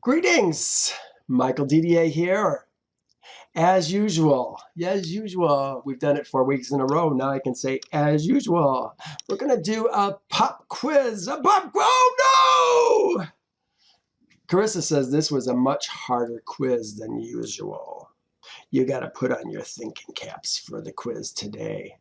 Greetings, Michael DDA here. As usual, we've done it 4 weeks in a row. Now I can say as usual. We're going to do a pop quiz. Oh no! Carissa says this was a much harder quiz than usual. You got to put on your thinking caps for the quiz today.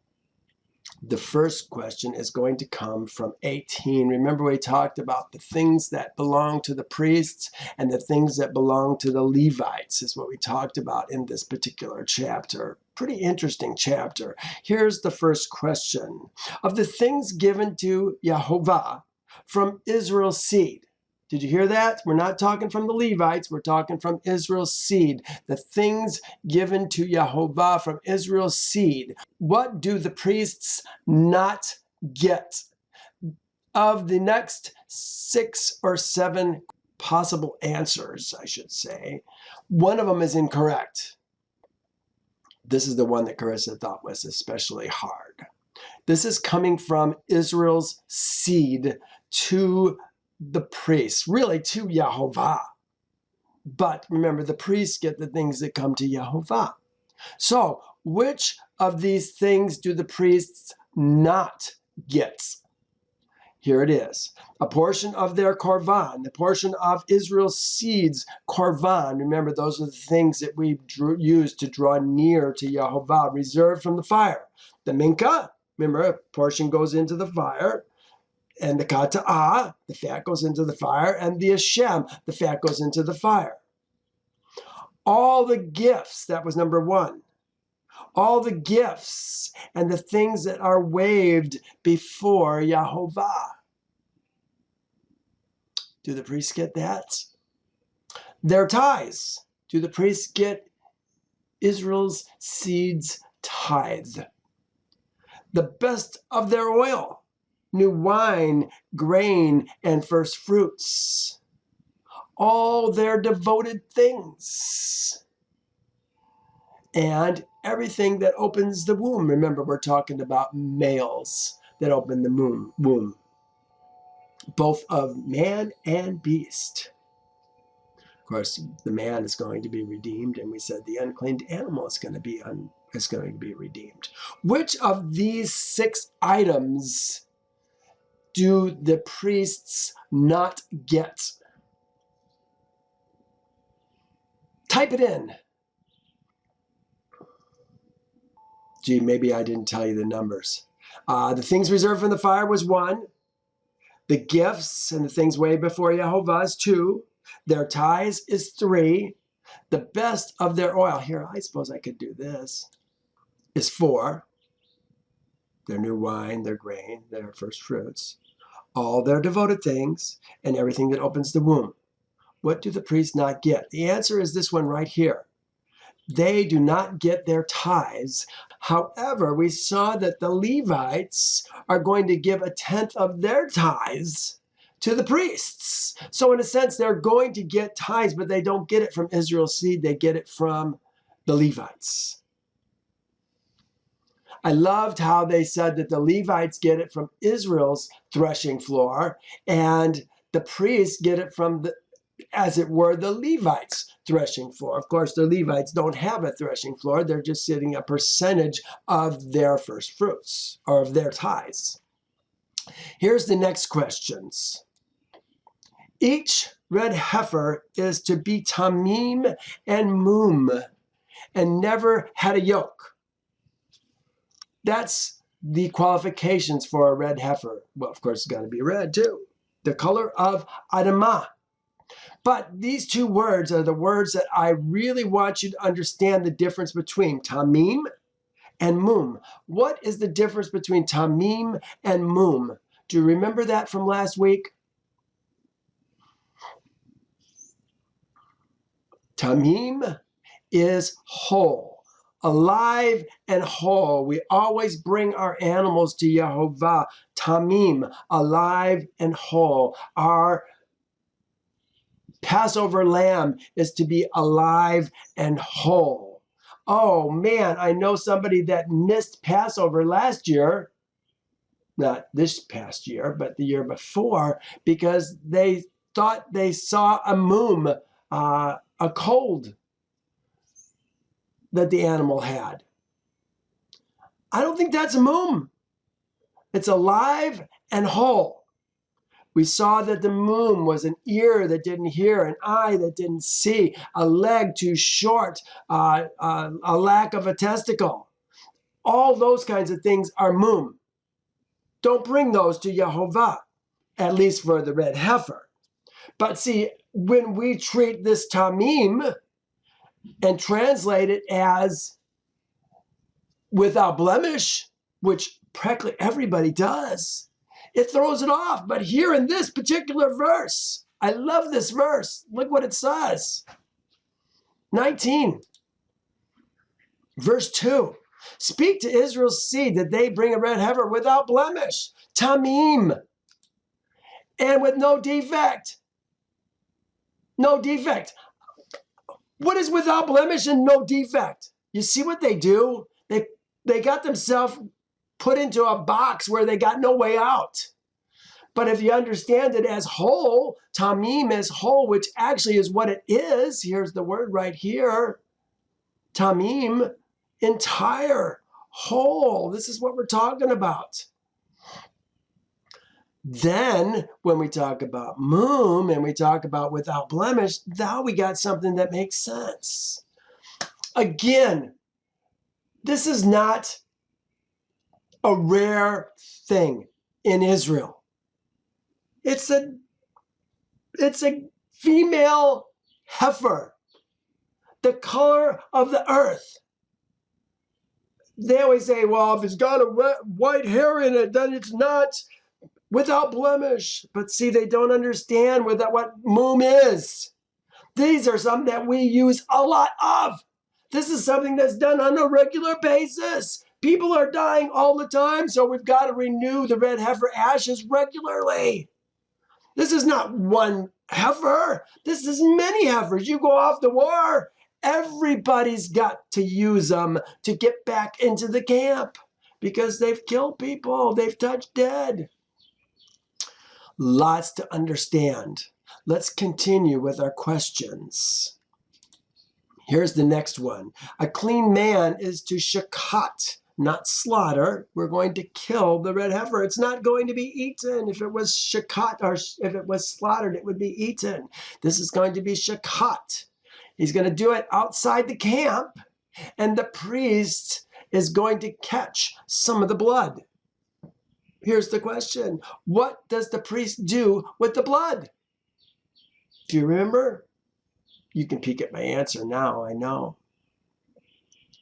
The first question is going to come from 18. Remember, we talked about the things that belong to the priests and the things that belong to the Levites is what we talked about in this particular chapter. Pretty interesting chapter. Here's the first question. Of the things given to Yehovah from Israel's seed, did you hear that? We're not talking from the Levites. We're talking from Israel's seed. The things given to Yehovah from Israel's seed. What do the priests not get? Of the next 6 or 7 possible answers, I should say, one of them is incorrect. This is the one that Carissa thought was especially hard. This is coming from Israel's seed to the priests, really to Yehovah. But remember, the priests get the things that come to Yehovah. So, which of these things do the priests not get? Here it is. A portion of their korban, the portion of Israel's seeds, korban. Remember, those are the things that we use to draw near to Yehovah, reserved from the fire. The minka, remember, a portion goes into the fire. And the kata'ah, the fat goes into the fire, and the Hashem, the fat goes into the fire. All the gifts, that was number 1. All the gifts and the things that are waved before Yehovah. Do the priests get that? Their tithes. Do the priests get Israel's seeds tithe? The best of their oil. New wine, grain, and first fruits. All their devoted things. And everything that opens the womb. Remember, we're talking about males that open the womb. Both of man and beast. Of course, the man is going to be redeemed, and we said the unclean animal is going to be redeemed. Which of these 6 items do the priests not get? Type it in. Gee, maybe I didn't tell you the numbers. The things reserved from the fire was 1. The gifts and the things way before Yehovah is 2. Their tithes is 3. The best of their oil, here, I suppose I could do this, is 4. Their new wine, their grain, their first fruits, all their devoted things, and everything that opens the womb. What do the priests not get? The answer is this one right here. They do not get their tithes. However, we saw that the Levites are going to give 1/10 of their tithes to the priests. So in a sense, they're going to get tithes, but they don't get it from Israel's seed. They get it from the Levites. I loved how they said that the Levites get it from Israel's threshing floor, and the priests get it from as it were, the Levites' threshing floor. Of course, the Levites don't have a threshing floor. They're just getting a percentage of their first fruits, or of their tithes. Here's the next questions. Each red heifer is to be tamim and mum, and never had a yoke. That's the qualifications for a red heifer. Well, of course, it's got to be red too. The color of Adamah. But these 2 words are the words that I really want you to understand the difference between tamim and mum. What is the difference between tamim and mum? Do you remember that from last week? Tamim is whole, alive and whole. We always bring our animals to Yehovah. Tamim, alive and whole. Our Passover lamb is to be alive and whole. Oh man, I know somebody that missed Passover last year. Not this past year, but the year before, because they thought they saw a mum, a cold that the animal had. I don't think that's a mum. It's alive and whole. We saw that the mum was an ear that didn't hear, an eye that didn't see, a leg too short, a lack of a testicle. All those kinds of things are mum. Don't bring those to Yehovah, at least for the red heifer. But see, when we treat this tamim and translate it as without blemish, which practically everybody does, it throws it off. But here in this particular verse, I love this verse. Look what it says. 19, verse 2. Speak to Israel's seed that they bring a red heifer without blemish, tamim, and with no defect. No defect. What is without blemish and no defect? You see what they do? They got themselves put into a box where they got no way out. But if you understand it as whole, tamim as whole, which actually is what it is, here's the word right here, tamim, entire, whole. This is what we're talking about. Then when we talk about mum and we talk about without blemish, now we got something that makes sense. Again, this is not a rare thing in Israel. It's a female heifer, the color of the earth. They always say, well, if it's got a white hair in it, then it's not without blemish. But see, they don't understand what mum is. These are something that we use a lot of. This is something that's done on a regular basis. People are dying all the time, so we've got to renew the red heifer ashes regularly. This is not one heifer. This is many heifers. You go off to war, everybody's got to use them to get back into the camp because they've killed people. They've touched dead. Lots to understand. Let's continue with our questions. Here's the next one. A clean man is to shakat, not slaughter. We're going to kill the red heifer. It's not going to be eaten. If it was shakat, or if it was slaughtered, it would be eaten. This is going to be shakat. He's going to do it outside the camp, and the priest is going to catch some of the blood. Here's the question. What does the priest do with the blood? Do you remember? You can peek at my answer now, I know.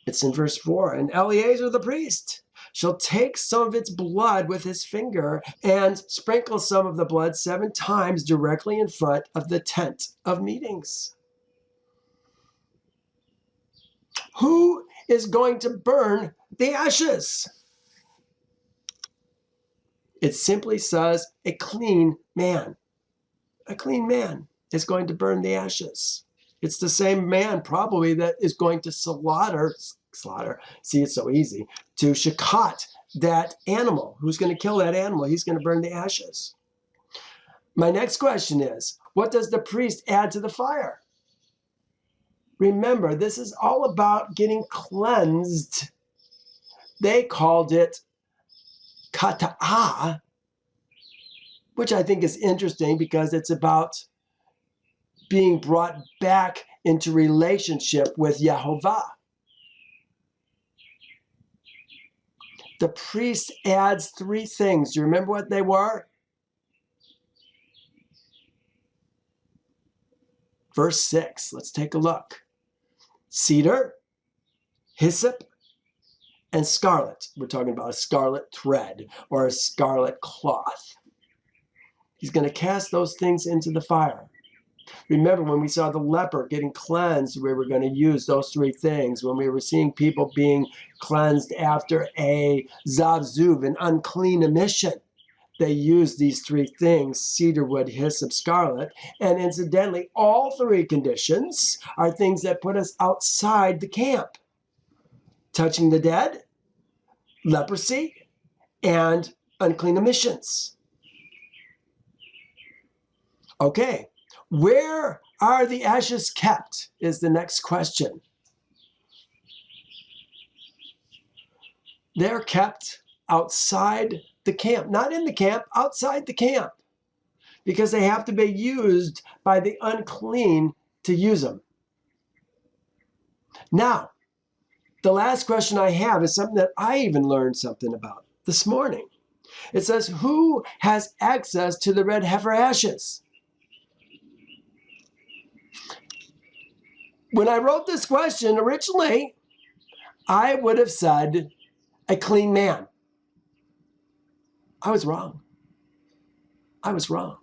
It's in verse 4. And Eleazar the priest shall take some of its blood with his finger and sprinkle some of the blood 7 times directly in front of the tent of meetings. Who is going to burn the ashes? It simply says a clean man. A clean man is going to burn the ashes. It's the same man probably that is going to slaughter, see, it's so easy, to shakat that animal. Who's going to kill that animal? He's going to burn the ashes. My next question is, what does the priest add to the fire? Remember, this is all about getting cleansed. They called it kata'ah, which I think is interesting because it's about being brought back into relationship with Yehovah. The priest adds 3 things. Do you remember what they were? Verse 6, let's take a look. Cedar, hyssop, and scarlet. We're talking about a scarlet thread or a scarlet cloth. He's going to cast those things into the fire. Remember when we saw the leper getting cleansed, we were going to use those 3 things. When we were seeing people being cleansed after a zavzuv, an unclean emission, they used these 3 things, cedar wood, hyssop, scarlet. And incidentally, all 3 conditions are things that put us outside the camp. Touching the dead, leprosy, and unclean emissions. Okay. Where are the ashes kept is the next question. They're kept outside the camp, not in the camp, outside the camp, because they have to be used by the unclean to use them. Now, the last question I have is something that I even learned something about this morning. It says, who has access to the red heifer ashes? When I wrote this question originally, I would have said a clean man. I was wrong. I was wrong.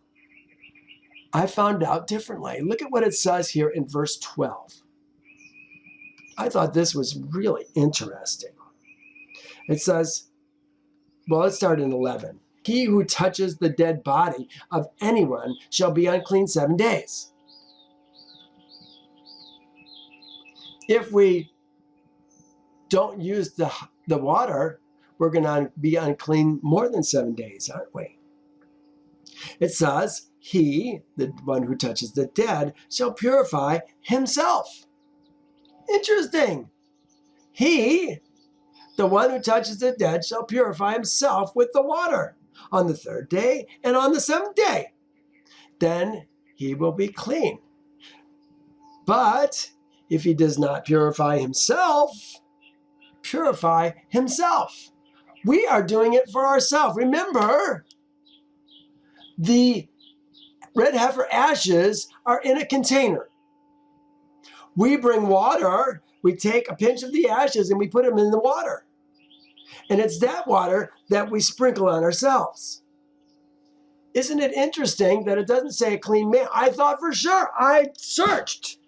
I found out differently. Look at what it says here in verse 12. I thought this was really interesting. It says, well, let's start in 11. He who touches the dead body of anyone shall be unclean 7 days. If we don't use the water, we're going to be unclean more than 7 days, aren't we? It says, he, the one who touches the dead, shall purify himself. Interesting. He, the one who touches the dead, shall purify himself with the water on the 3rd day and on the 7th day. Then he will be clean. But if he does not purify himself, we are doing it for ourselves. Remember, the red heifer ashes are in a container. We bring water, we take a pinch of the ashes and we put them in the water. And it's that water that we sprinkle on ourselves. Isn't it interesting that it doesn't say a clean man? I thought for sure, I searched,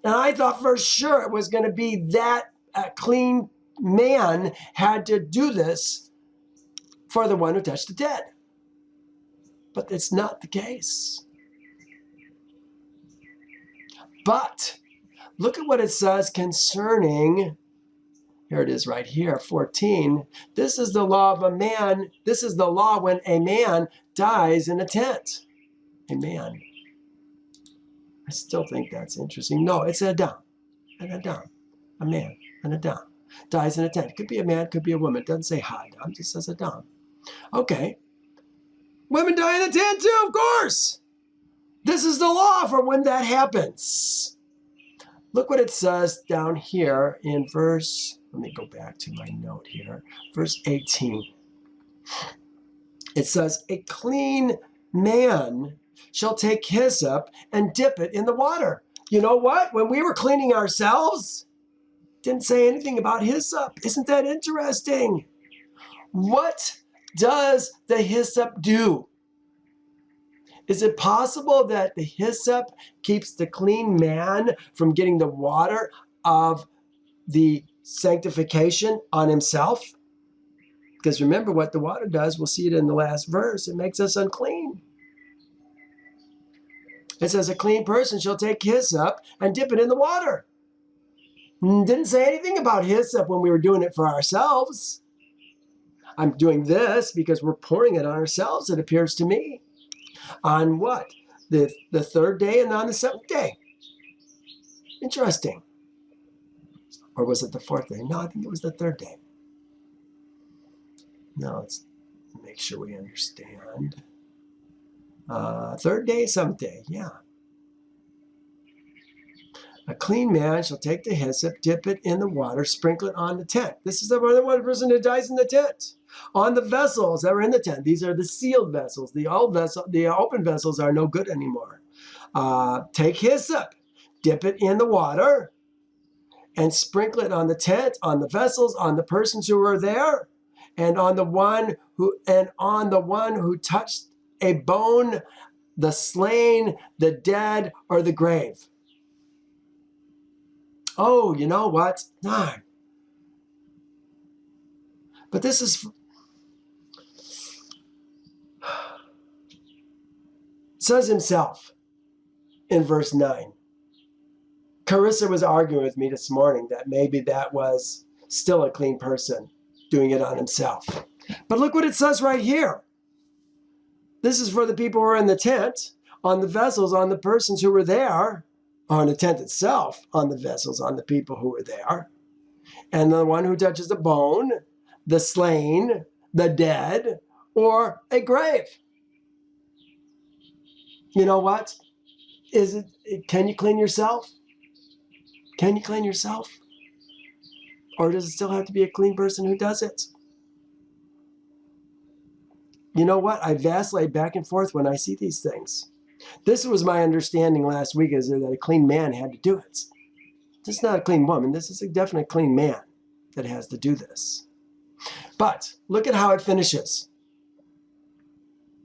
and I thought for sure it was going to be that clean man had to do this for the one who touched the dead. But it's not the case. But look at what it says concerning, here it is right here, 14. This is the law of a man. This is the law when a man dies in a tent. A man. I still think that's interesting. No, it's an Adam. An Adam. A man. An Adam. Dies in a tent. Could be a man, could be a woman. It doesn't say Adam, it just says Adam. Okay. Women die in a tent too, of course. This is the law for when that happens. Look what it says down here in verse, let me go back to my note here, verse 18. It says, a clean man shall take hyssop and dip it in the water. You know what? When we were cleaning ourselves, didn't say anything about hyssop. Isn't that interesting? What does the hyssop do? Is it possible that the hyssop keeps the clean man from getting the water of the sanctification on himself? Because remember what the water does, we'll see it in the last verse, it makes us unclean. It says a clean person shall take hyssop and dip it in the water. Didn't say anything about hyssop when we were doing it for ourselves. I'm doing this because we're pouring it on ourselves, it appears to me. On what? The 3rd day and on the 7th day. Interesting. Or was it the 4th day? No, I think it was the 3rd day. No, let's make sure we understand. 3rd day, 7th day, yeah. A clean man shall take the hyssop, dip it in the water, sprinkle it on the tent. This is the one person who dies in the tent. On the vessels that were in the tent. These are the sealed vessels. The open vessels are no good anymore. Take hyssop, dip it in the water, and sprinkle it on the tent, on the vessels, on the persons who were there, and on the one who touched a bone, the slain, the dead, or the grave. Oh, you know what? No. But this is, says himself in verse 9. Carissa was arguing with me this morning that maybe that was still a clean person doing it on himself. But look what it says right here. This is for the people who are in the tent. on the vessels, on the persons who were there, on the tent itself, on the vessels, on the people who were there. And the one who touches the bone, the slain, the dead, or a grave. You know what? Can you clean yourself? Can you clean yourself? Or does it still have to be a clean person who does it? You know what? I vacillate back and forth when I see these things. This was my understanding last week, is that a clean man had to do it. This is not a clean woman. This is a definite clean man that has to do this. But look at how it finishes.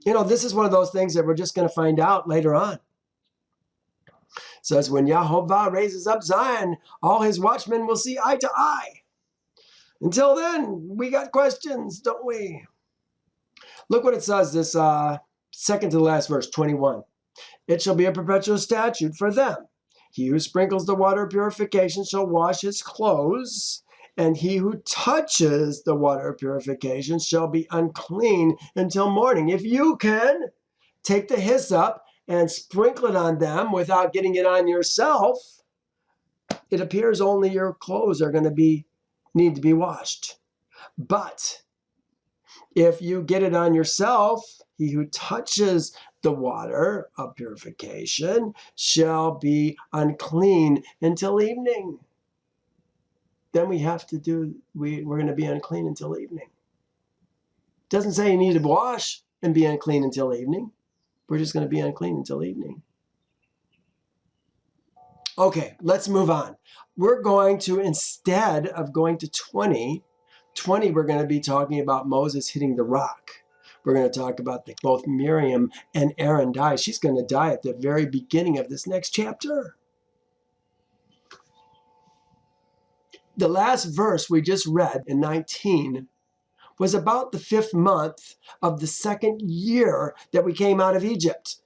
You know, this is one of those things that we're just going to find out later on. It says, when Yahovah raises up Zion, all his watchmen will see eye to eye. Until then, we got questions, don't we? Look what it says, this second to the last verse, 21. It shall be a perpetual statute for them. He who sprinkles the water of purification shall wash his clothes, and he who touches the water of purification shall be unclean until morning. If you can take the hyssop and sprinkle it on them without getting it on yourself, it appears only your clothes are going to need to be washed. But if you get it on yourself, he who touches the water of purification shall be unclean until evening. Then we're going to be unclean until evening. It doesn't say you need to wash and be unclean until evening. We're just going to be unclean until evening. Okay, let's move on. We're going to, instead of going to 20, we're going to be talking about Moses hitting the rock. We're going to talk about both Miriam and Aaron die. She's going to die at the very beginning of this next chapter. The last verse we just read in 19 was about the 5th month of the 2nd year that we came out of Egypt.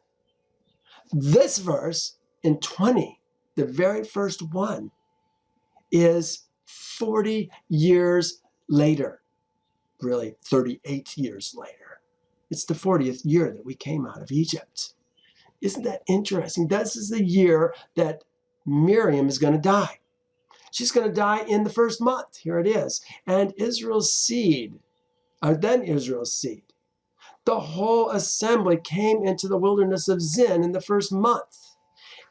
This verse in 20, the very first one, is 40 years later. Really, 38 years later. It's the 40th year that we came out of Egypt. Isn't that interesting? This is the year that Miriam is going to die. She's going to die in the 1st month. Here it is. And Israel's seed, then Israel's seed, the whole assembly came into the wilderness of Zin in the 1st month.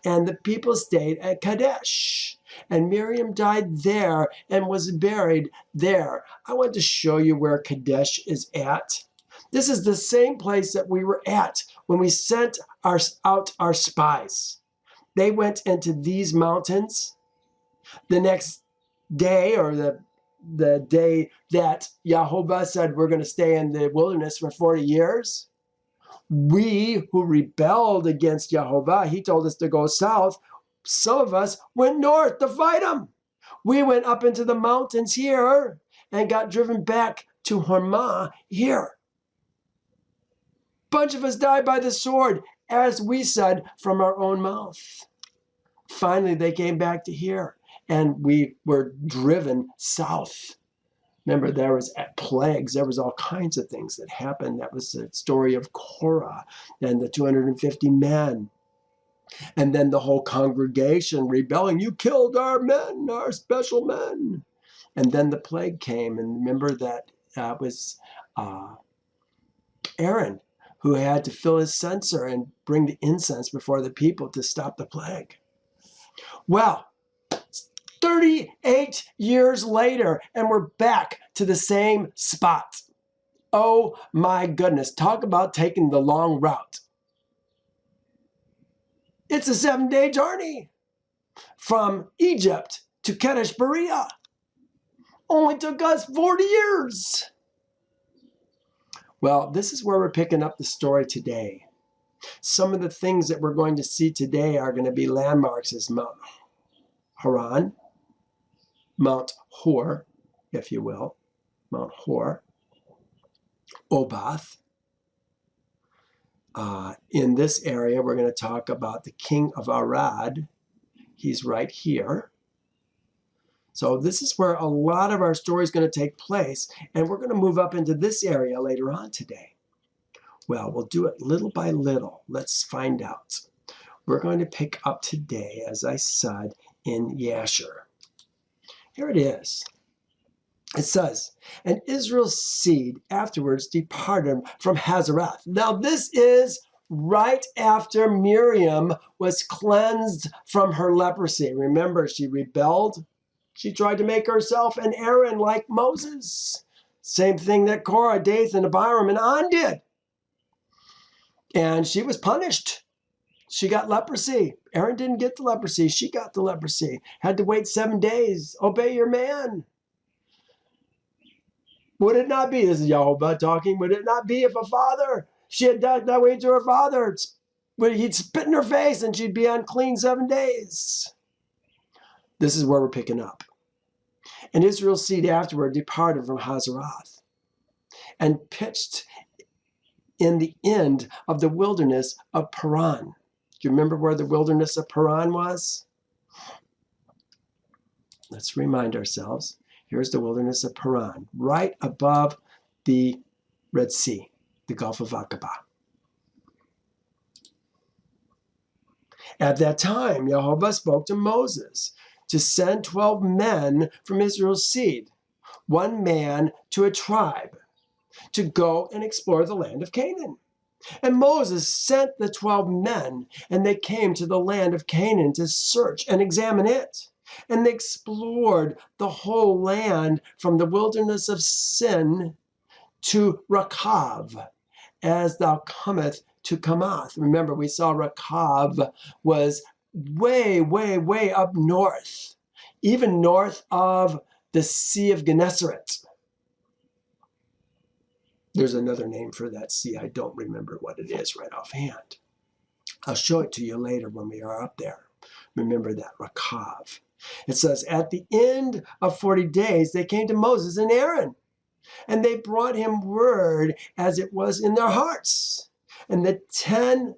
And the people stayed at Kadesh. And Miriam died there and was buried there. I want to show you where Kadesh is at. This is the same place that we were at when we sent out our spies. They went into these mountains. The next day, or the day that Yahovah said we're going to stay in the wilderness for 40 years, we who rebelled against Yahovah, he told us to go south. Some of us went north to fight him. We went up into the mountains here and got driven back to Hormah here. Bunch of us died by the sword, as we said from our own mouth. Finally, they came back to here, and we were driven south. Remember, there was plagues. There was all kinds of things that happened. That was the story of Korah and the 250 men. And then the whole congregation rebelling. You killed our men, our special men. And then the plague came. And remember that was Aaron, who had to fill his censer and bring the incense before the people to stop the plague. Well, 38 years later, and we're back to the same spot. Oh my goodness, talk about taking the long route. It's a 7-day journey from Egypt to Kadesh Barnea. Only took us 40 years. Well, this is where we're picking up the story today. Some of the things that we're going to see today are going to be landmarks as Mount Haran, Mount Hor, if you will, Mount Hor, Obath. In this area, we're going to talk about the king of Arad. He's right here. So this is where a lot of our story is going to take place, and we're going to move up into this area later on today. Well, we'll do it little by little. Let's find out. We're going to pick up today, as I said, in Yasher. Here it is. It says, and Israel's seed afterwards departed from Hazarath. Now this is right after Miriam was cleansed from her leprosy. Remember, she rebelled. She tried to make herself an Aaron like Moses. Same thing that Korah, Dathan, Abiram, and On did. And she was punished. She got leprosy. Aaron didn't get the leprosy. She got the leprosy. Had to wait 7 days. Obey your man. Would it not be, this is Yehovah talking, would it not be if a father, she had done that way to her father, he'd spit in her face and she'd be unclean 7 days? This is where we're picking up. And Israel's seed afterward departed from Hazarath and pitched in the end of the wilderness of Paran. Do you remember where the wilderness of Paran was? Let's remind ourselves. Here's the wilderness of Paran, right above the Red Sea, the Gulf of Aqaba. At that time, Yehovah spoke to Moses to send 12 men from Israel's seed, 1 man to a tribe, to go and explore the land of Canaan. And Moses sent the 12 men, and they came to the land of Canaan to search and examine it. And they explored the whole land from the wilderness of Sin to Rakav, as thou cometh to Kamath. Remember, we saw Rakav was way, way, way up north, even north of the Sea of Gennesaret. There's another name for that sea. I don't remember what it is right offhand. I'll show it to you later when we are up there. Remember that, Rakav. It says, at the end of 40 days, they came to Moses and Aaron, and they brought him word as it was in their hearts. And the 10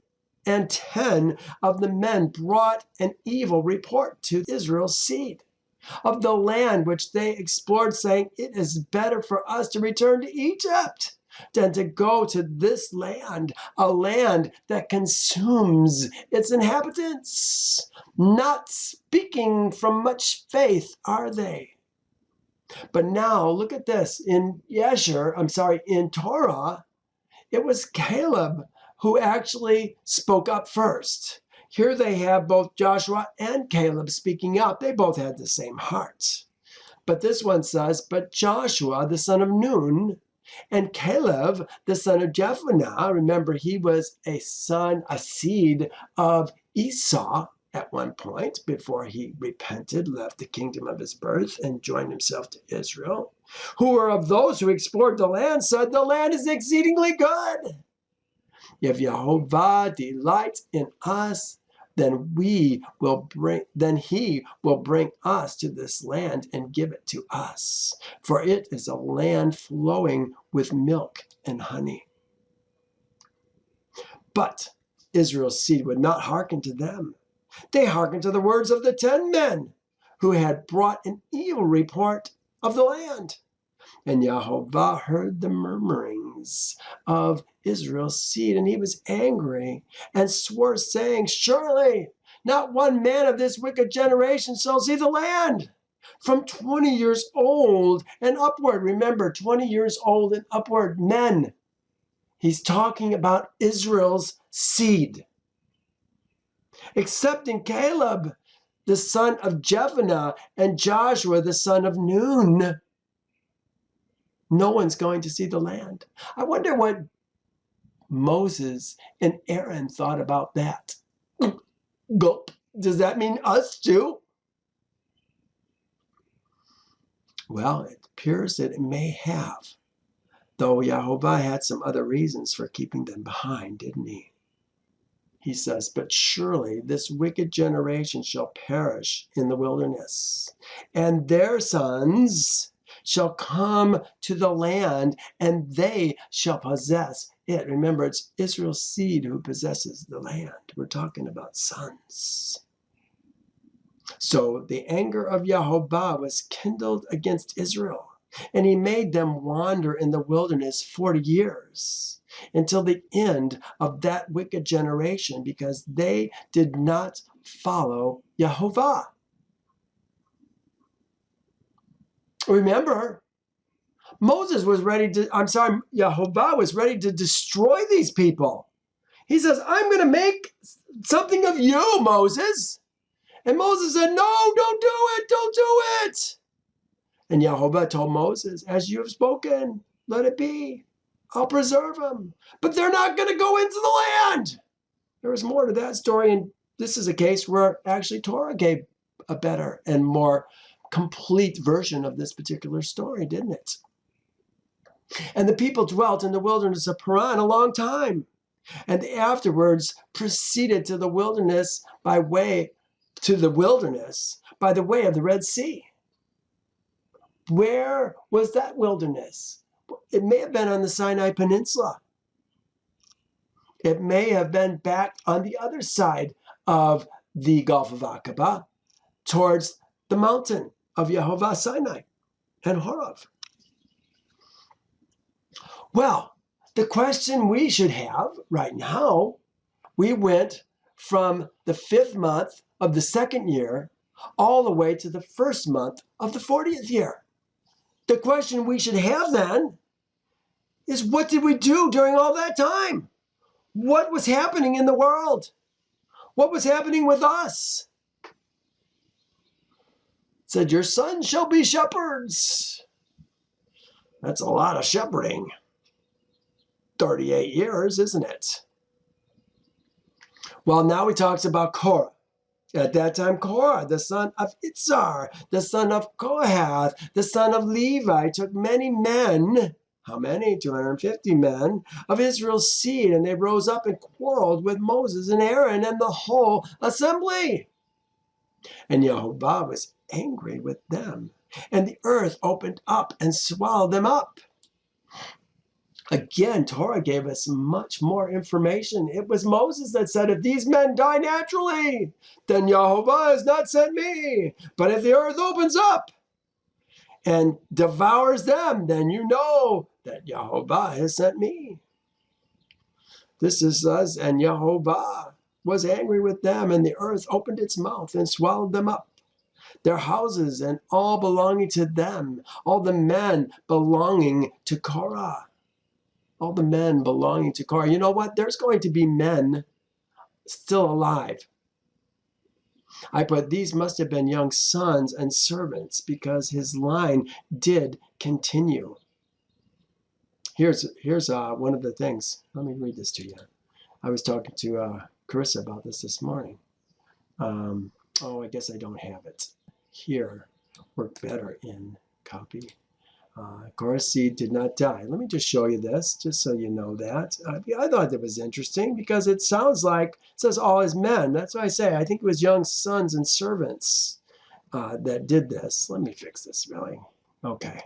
of the men brought an evil report to Israel's seed of the land which they explored, saying, it is better for us to return to Egypt than to go to this land, a land that consumes its inhabitants. Not speaking from much faith, are they? But now, look at this. In in Torah, it was Caleb who actually spoke up first. Here they have both Joshua and Caleb speaking up. They both had the same heart. But this one says, but Joshua, the son of Nun, and Caleb, the son of Jephunneh, remember he was a seed of Esau at one point before he repented, left the kingdom of his birth, and joined himself to Israel, who were of those who explored the land, said, the land is exceedingly good. If Yehovah delights in us, then he will bring us to this land and give it to us. For it is a land flowing with milk and honey. But Israel's seed would not hearken to them. They hearkened to the words of the 10 men who had brought an evil report of the land. And Yehovah heard the murmurings of Israel's seed, and he was angry and swore, saying, surely not one man of this wicked generation shall see the land. From 20 years old and upward, remember, 20 years old and upward men. He's talking about Israel's seed. Excepting Caleb, the son of Jephunneh, and Joshua, the son of Nun. No one's going to see the land. I wonder what Moses and Aaron thought about that. Gulp. Does that mean us too? Well, it appears that it may have. Though Yehovah had some other reasons for keeping them behind, didn't he? He says, but surely this wicked generation shall perish in the wilderness, and their sons shall come to the land, and they shall possess it. Remember, it's Israel's seed who possesses the land. We're talking about sons. So the anger of Yehovah was kindled against Israel, And he made them wander in the wilderness 40 years until the end of that wicked generation, because they did not follow Yehovah. Remember, Yehovah was ready to destroy these people. He says, I'm going to make something of you, Moses. And Moses said, no, don't do it, don't do it. And Yehovah told Moses, as you have spoken, let it be. I'll preserve them. But they're not going to go into the land. There is more to that story, and this is a case where actually Torah gave a better and more complete version of this particular story, didn't it? And the people dwelt in the wilderness of Paran a long time, and afterwards proceeded to the wilderness by the way of the Red Sea. Where was that wilderness? It may have been on the Sinai Peninsula. It may have been back on the other side of the Gulf of Aqaba, towards the mountain of Yehovah Sinai and Horeb. Well, the question we should have right now, we went from the 5th month of the 2nd year all the way to the 1st month of the 40th year. The question we should have then is, what did we do during all that time? What was happening in the world? What was happening with us? It said, your sons shall be shepherds. That's a lot of shepherding. 38 years, isn't it? Well, now he talks about Korah. At that time, Korah, the son of Itzar, the son of Kohath, the son of Levi, took many men, how many? 250 men, of Israel's seed, and they rose up and quarreled with Moses and Aaron and the whole assembly. And Yehovah was angry with them, and the earth opened up and swallowed them up. Again, Torah gave us much more information. It was Moses that said, if these men die naturally, then Yehovah has not sent me. But if the earth opens up and devours them, then you know that Yehovah has sent me. This is us, and Yehovah was angry with them, and the earth opened its mouth and swallowed them up. Their houses and all belonging to them, all the men belonging to Korah. All the men belonging to Korah. You know what? There's going to be men still alive. I put, these must have been young sons and servants, because his line did continue. Here's one of the things. Let me read this to you. I was talking to Carissa about this morning. I guess I don't have it here. Worked better in copy. Korah's seed did not die. Let me just show you this, just so you know that. I thought that was interesting, because it sounds like, it says all his men. That's why I say, I think it was young sons and servants that did this. Let me fix this, really. Okay.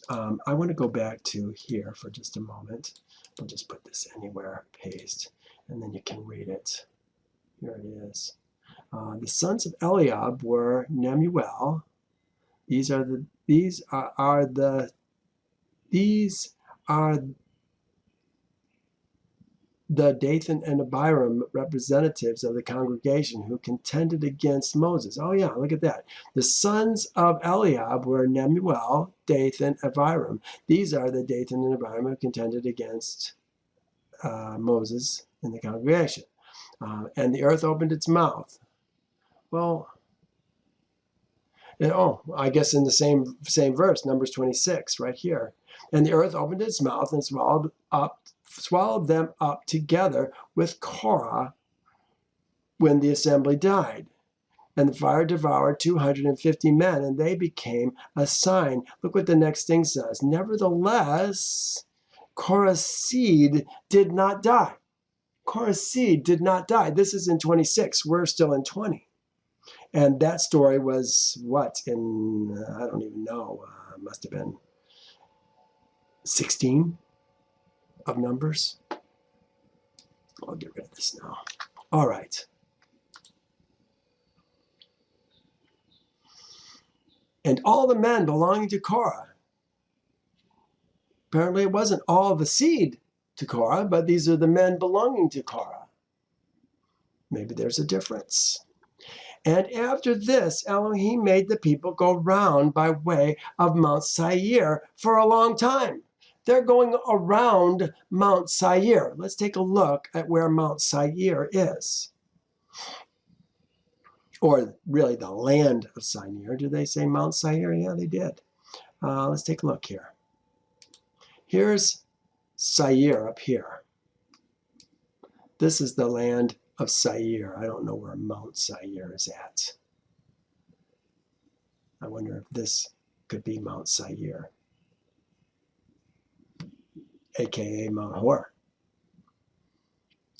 I want to go back to here for just a moment. I'll just put this anywhere, paste, and then you can read it. Here it is. The sons of Eliab were Nemuel. These are the Dathan and Abiram representatives of the congregation who contended against Moses. Oh yeah, look at that. The sons of Eliab were Nemuel, Dathan, Abiram. These are the Dathan and Abiram who contended against Moses in the congregation. And the earth opened its mouth. Well, I guess in the same verse, Numbers 26, right here. And the earth opened its mouth and swallowed them up together with Korah when the assembly died. And the fire devoured 250 men, and they became a sign. Look what the next thing says. Nevertheless, Korah's seed did not die. Korah's seed did not die. This is in 26. We're still in 20. And that story was what? In, I don't even know, must have been 16 of Numbers. I'll get rid of this now. All right. And all the men belonging to Korah apparently it wasn't all the seed to Korah, but these are the men belonging to Korah. Maybe there's a difference. And after this, Elohim made the people go round by way of Mount Seir for a long time. They're going around Mount Seir. Let's take a look at where Mount Seir is. Or really the land of Seir. Did they say Mount Seir? Yeah, they did. Let's take a look here. Here's Seir up here. This is the land of Seir. I don't know where Mount Seir is at. I wonder if this could be Mount Seir, aka Mount Hor.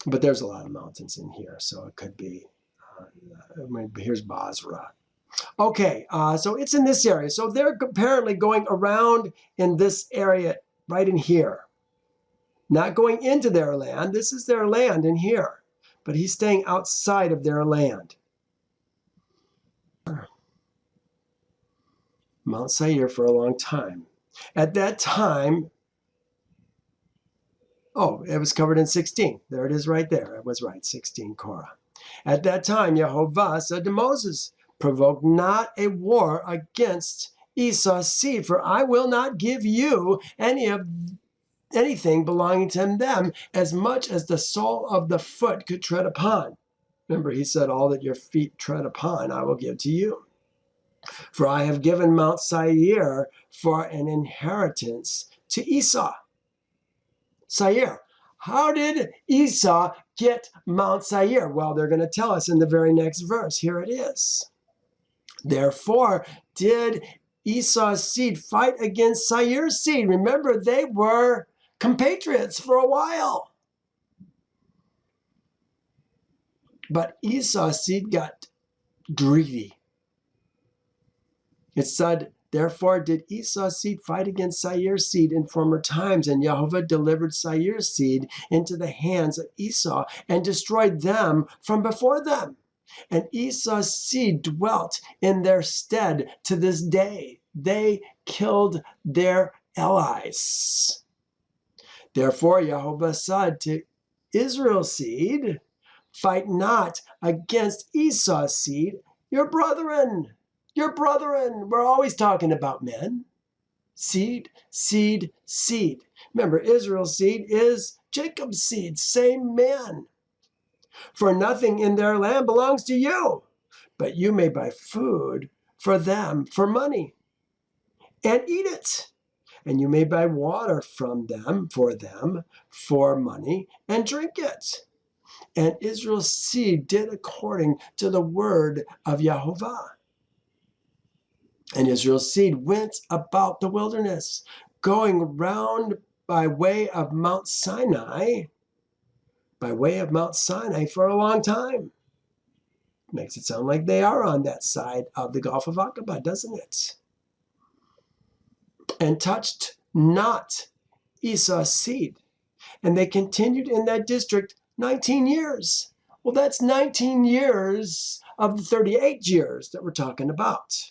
But there's a lot of mountains in here, so it could be. Here's Basra. Okay, so it's in this area. So they're apparently going around in this area right in here. Not going into their land. This is their land in here. But he's staying outside of their land. Mount Seir for a long time. At that time, oh, it was covered in 16. There it is right there. It was right, 16 Korah. At that time, Yehovah said to Moses, provoke not a war against Esau's seed, for I will not give you anything belonging to them as much as the sole of the foot could tread upon. Remember, he said, all that your feet tread upon, I will give to you. For I have given Mount Seir for an inheritance to Esau. Seir. How did Esau get Mount Seir? Well, they're going to tell us in the very next verse. Here it is. Therefore, did Esau's seed fight against Seir's seed? Remember, they were compatriots for a while. But Esau's seed got greedy. It said, therefore did Esau's seed fight against Seir's seed in former times, and Yehovah delivered Seir's seed into the hands of Esau and destroyed them from before them. And Esau's seed dwelt in their stead to this day. They killed their allies. Therefore Yehovah said to Israel's seed, fight not against Esau's seed, your brethren. Your brethren. We're always talking about men. Seed, seed, seed. Remember, Israel's seed is Jacob's seed, same man. For nothing in their land belongs to you, but you may buy food for them for money and eat it. And you may buy water from them for money and drink it. And Israel's seed did according to the word of Yehovah. And Israel's seed went about the wilderness, going round by way of Mount Sinai, for a long time. Makes it sound like they are on that side of the Gulf of Aqaba, doesn't it? And touched not Esau's seed. And they continued in that district 19 years. Well, that's 19 years of the 38 years that we're talking about.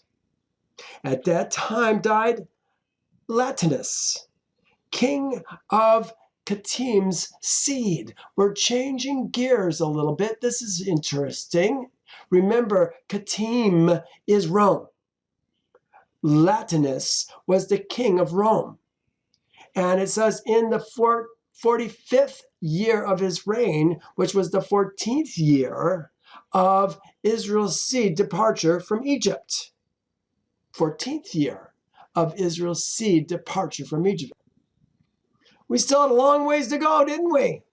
At that time died Latinus, king of Katim's seed. We're changing gears a little bit. This is interesting. Remember, Katim is Rome. Latinus was the king of Rome. And it says in the 45th year of his reign, which was the 14th year of Israel's seed departure from Egypt. 14th year of Israel's seed departure from Egypt. We still had a long ways to go, didn't we?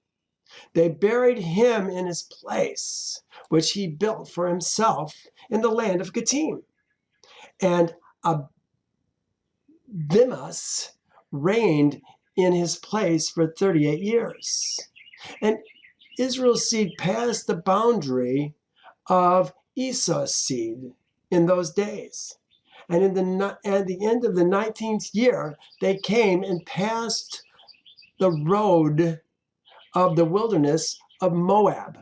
They buried him in his place, which he built for himself in the land of Katim. And Abimas reigned in his place for 38 years. And Israel's seed passed the boundary of Esau's seed in those days. And at the end of the 19th year, they came and passed the road of the wilderness of Moab.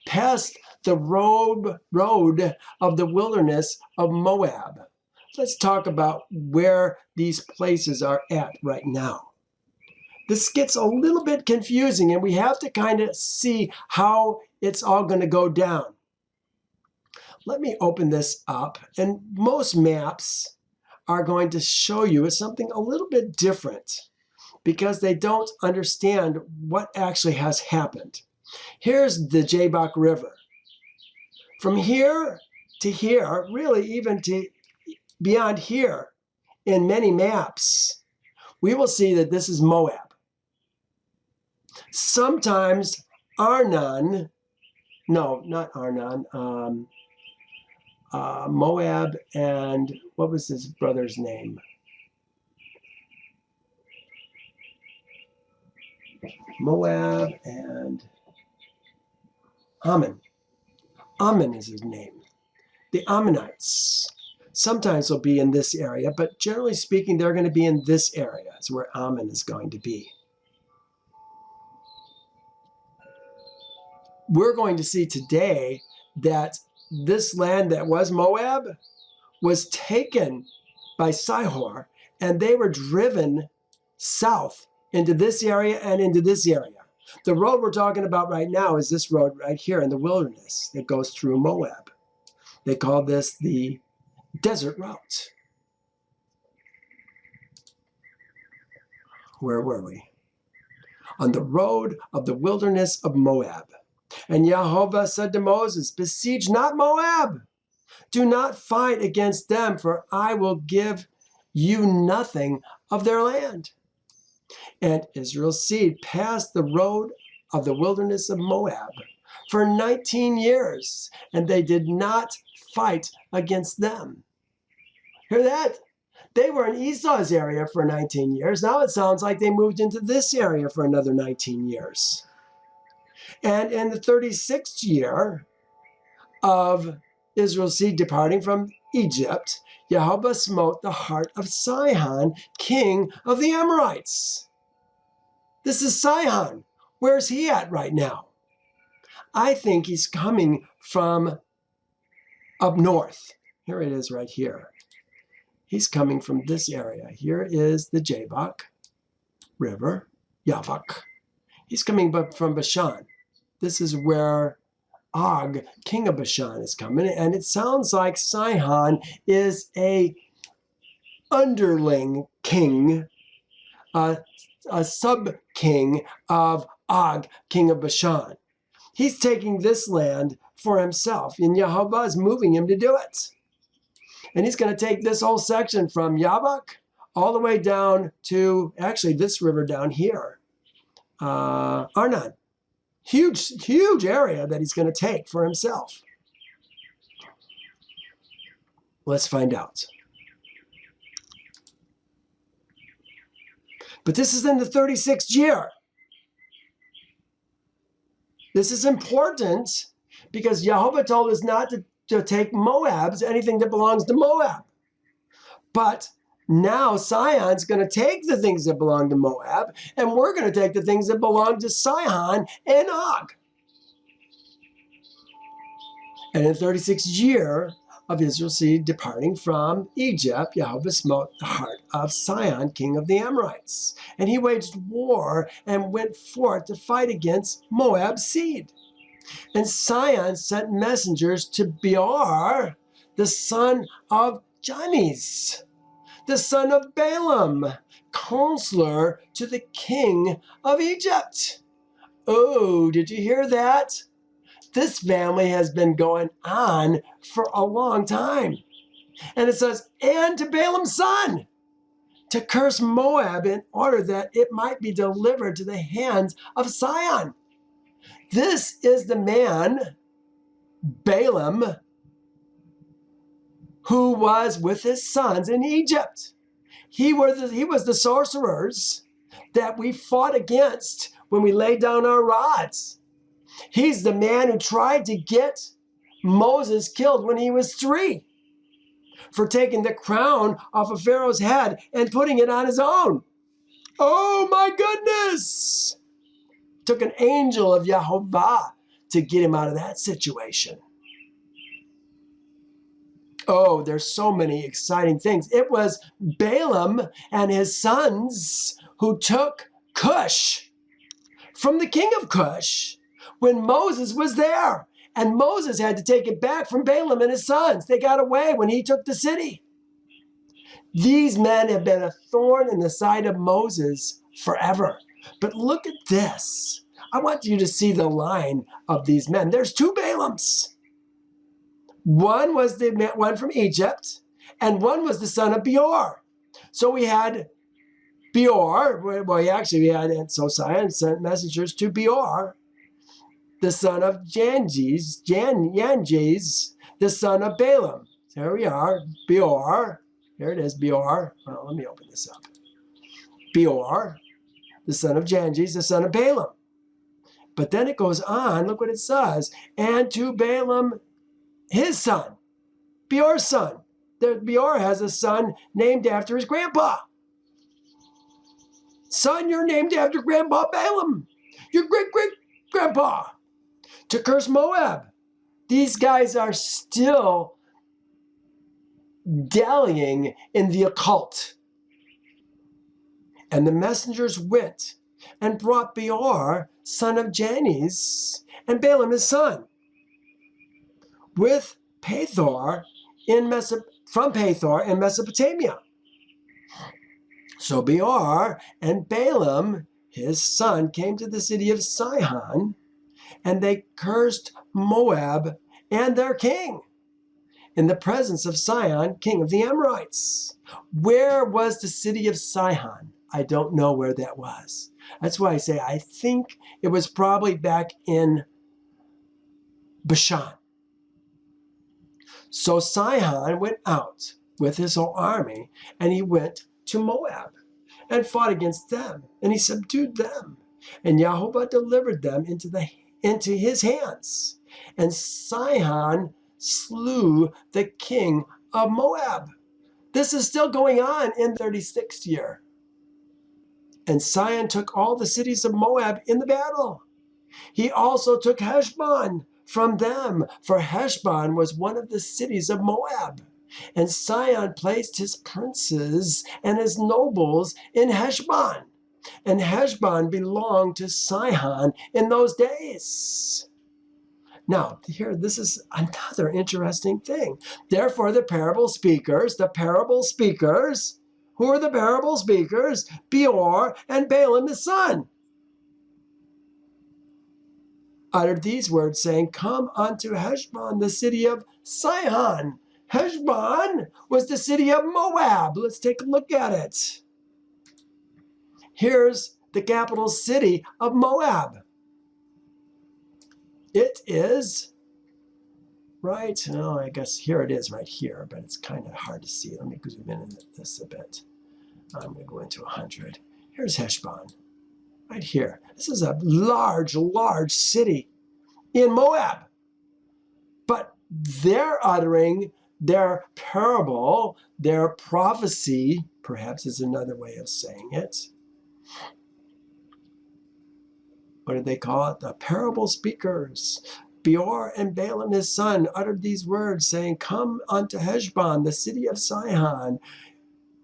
Passed the road of the wilderness of Moab. Let's talk about where these places are at right now. this gets a little bit confusing, and we have to kind of see how it's all going to go down. Let me open this up, and most maps are going to show you something a little bit different because they don't understand what actually has happened. Here's the Jabbok River. From here to here, really even to beyond here, in many maps, we will see that this is Moab. Sometimes Arnon, no, not Arnon, Moab and what was his brother's name? Moab and Ammon. Ammon is his name. The Ammonites sometimes will be in this area, but generally speaking, they're going to be in this area. Is where Ammon is going to be. We're going to see today that this land that was Moab was taken by Sihon, and they were driven south into this area and into this area. The road we're talking about right now is this road right here in the wilderness that goes through Moab. They call this the desert route. Where were we? On the road of the wilderness of Moab. And Jehovah said to Moses, besiege not Moab. Do not fight against them, for I will give you nothing of their land. And Israel's seed passed the road of the wilderness of Moab for 19 years, and they did not fight against them. Hear that? They were in Esau's area for 19 years. Now it sounds like they moved into this area for another 19 years. And in the 36th year of Israel's seed departing from Egypt, Jehovah smote the heart of Sihon, king of the Amorites. This is Sihon. Where's he at right now? I think he's coming from up north. Here it is right here. He's coming from this area. Here is the Jabbok River, Yavak. He's coming from Bashan. This is where Og, king of Bashan, is coming. And it sounds like Sihon is a underling king, a sub-king of Og, king of Bashan. He's taking this land for himself, and Jehovah is moving him to do it. And he's going to take this whole section from Yavak all the way down to, actually, this river down here, Arnon. Huge, huge area that he's going to take for himself. Let's find out. But this is in the 36th year. This is important because Jehovah told us not to take Moab's, anything that belongs to Moab. But now Sihon's going to take the things that belong to Moab, and we're going to take the things that belong to Sihon and Og. And in the 36th year of Israel's seed departing from Egypt, Jehovah smote the heart of Sihon, king of the Amorites. And he waged war and went forth to fight against Moab's seed. And Sihon sent messengers to Beor, the son of Janis, the son of Balaam, counselor to the king of Egypt. Oh, did you hear that? This family has been going on for a long time. And it says, and to Balaam's son, to curse Moab in order that it might be delivered to the hands of Sihon. This is the man, Balaam, who was with his sons in Egypt. He was the sorcerers that we fought against when we laid down our rods. He's the man who tried to get Moses killed when he was 3 for taking the crown off of Pharaoh's head and putting it on his own. Oh my goodness! Took an angel of Yehovah to get him out of that situation. Oh, there's so many exciting things. It was Balaam and his sons who took Cush from the king of Cush when Moses was there. And Moses had to take it back from Balaam and his sons. They got away when he took the city. These men have been a thorn in the side of Moses forever. But look at this. I want you to see the line of these men. There's two Balaams. One was the one from Egypt, and one was the son of Beor. So we had Beor. So Sihon sent messengers to Beor, the son of Yanjes, the son of Balaam. So here we are, Beor. Here it is, Beor. Well, let me open this up. Beor, the son of Yanjes, the son of Balaam. But then it goes on, look what it says. And to Balaam, his son, Beor's son. Beor has a son named after his grandpa. Son, you're named after Grandpa Balaam, your great-great-grandpa, to curse Moab. These guys are still dallying in the occult. And the messengers went and brought Beor, son of Janes, and Balaam his son, with Pathor from Pathor in Mesopotamia. So Beor and Balaam, his son, came to the city of Sihon, and they cursed Moab and their king in the presence of Sihon, king of the Amorites. Where was the city of Sihon? I don't know where that was. That's why I say I think it was probably back in Bashan. So Sihon went out with his whole army, and he went to Moab and fought against them, and he subdued them. And Jehovah delivered them into his hands. And Sihon slew the king of Moab. This is still going on in the 36th year. And Sihon took all the cities of Moab in the battle. He also took Heshbon from them, for Heshbon was one of the cities of Moab. And Sihon placed his princes and his nobles in Heshbon. And Heshbon belonged to Sihon in those days. Now, here, this is another interesting thing. Therefore, the parable speakers, who are the parable speakers? Beor and Balaam his son, uttered these words, saying, Come unto Heshbon, the city of Sihon. Heshbon was the city of Moab. Let's take a look at it. Here's the capital city of Moab. It is right, I guess here it is right here, but it's kind of hard to see. Let me zoom in this a bit. I'm going to go into 100. Here's Heshbon, right here. This is a large city in Moab. But they're uttering their parable, their prophecy, perhaps is another way of saying it. What do they call it? The parable speakers. Beor and Balaam his son uttered these words, saying, Come unto Heshbon, the city of Sihon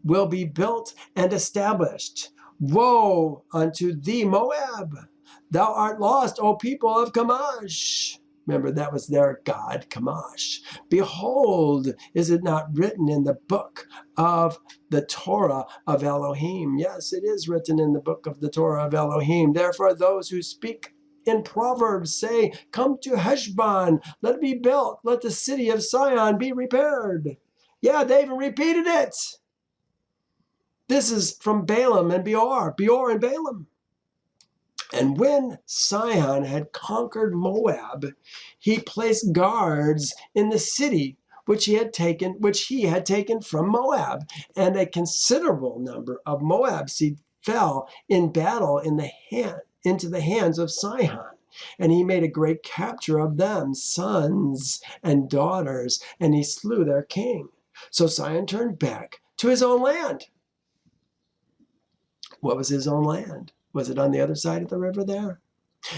will be built and established. Woe unto thee, Moab! Thou art lost, O people of Chemosh. Remember, that was their god, Chemosh. Behold, is it not written in the book of the Torah of Elohim? Yes, it is written in the book of the Torah of Elohim. Therefore, those who speak in Proverbs say, Come to Heshbon, let it be built, let the city of Sihon be repaired. Yeah, they even repeated it. This is from Balaam and Beor and Balaam. And when Sihon had conquered Moab, he placed guards in the city which he had taken from Moab, and a considerable number of Moab seed fell in battle into the hands of Sihon. And he made a great capture of them, sons and daughters, and he slew their king. So Sihon turned back to his own land. What was his own land? Was it on the other side of the river there?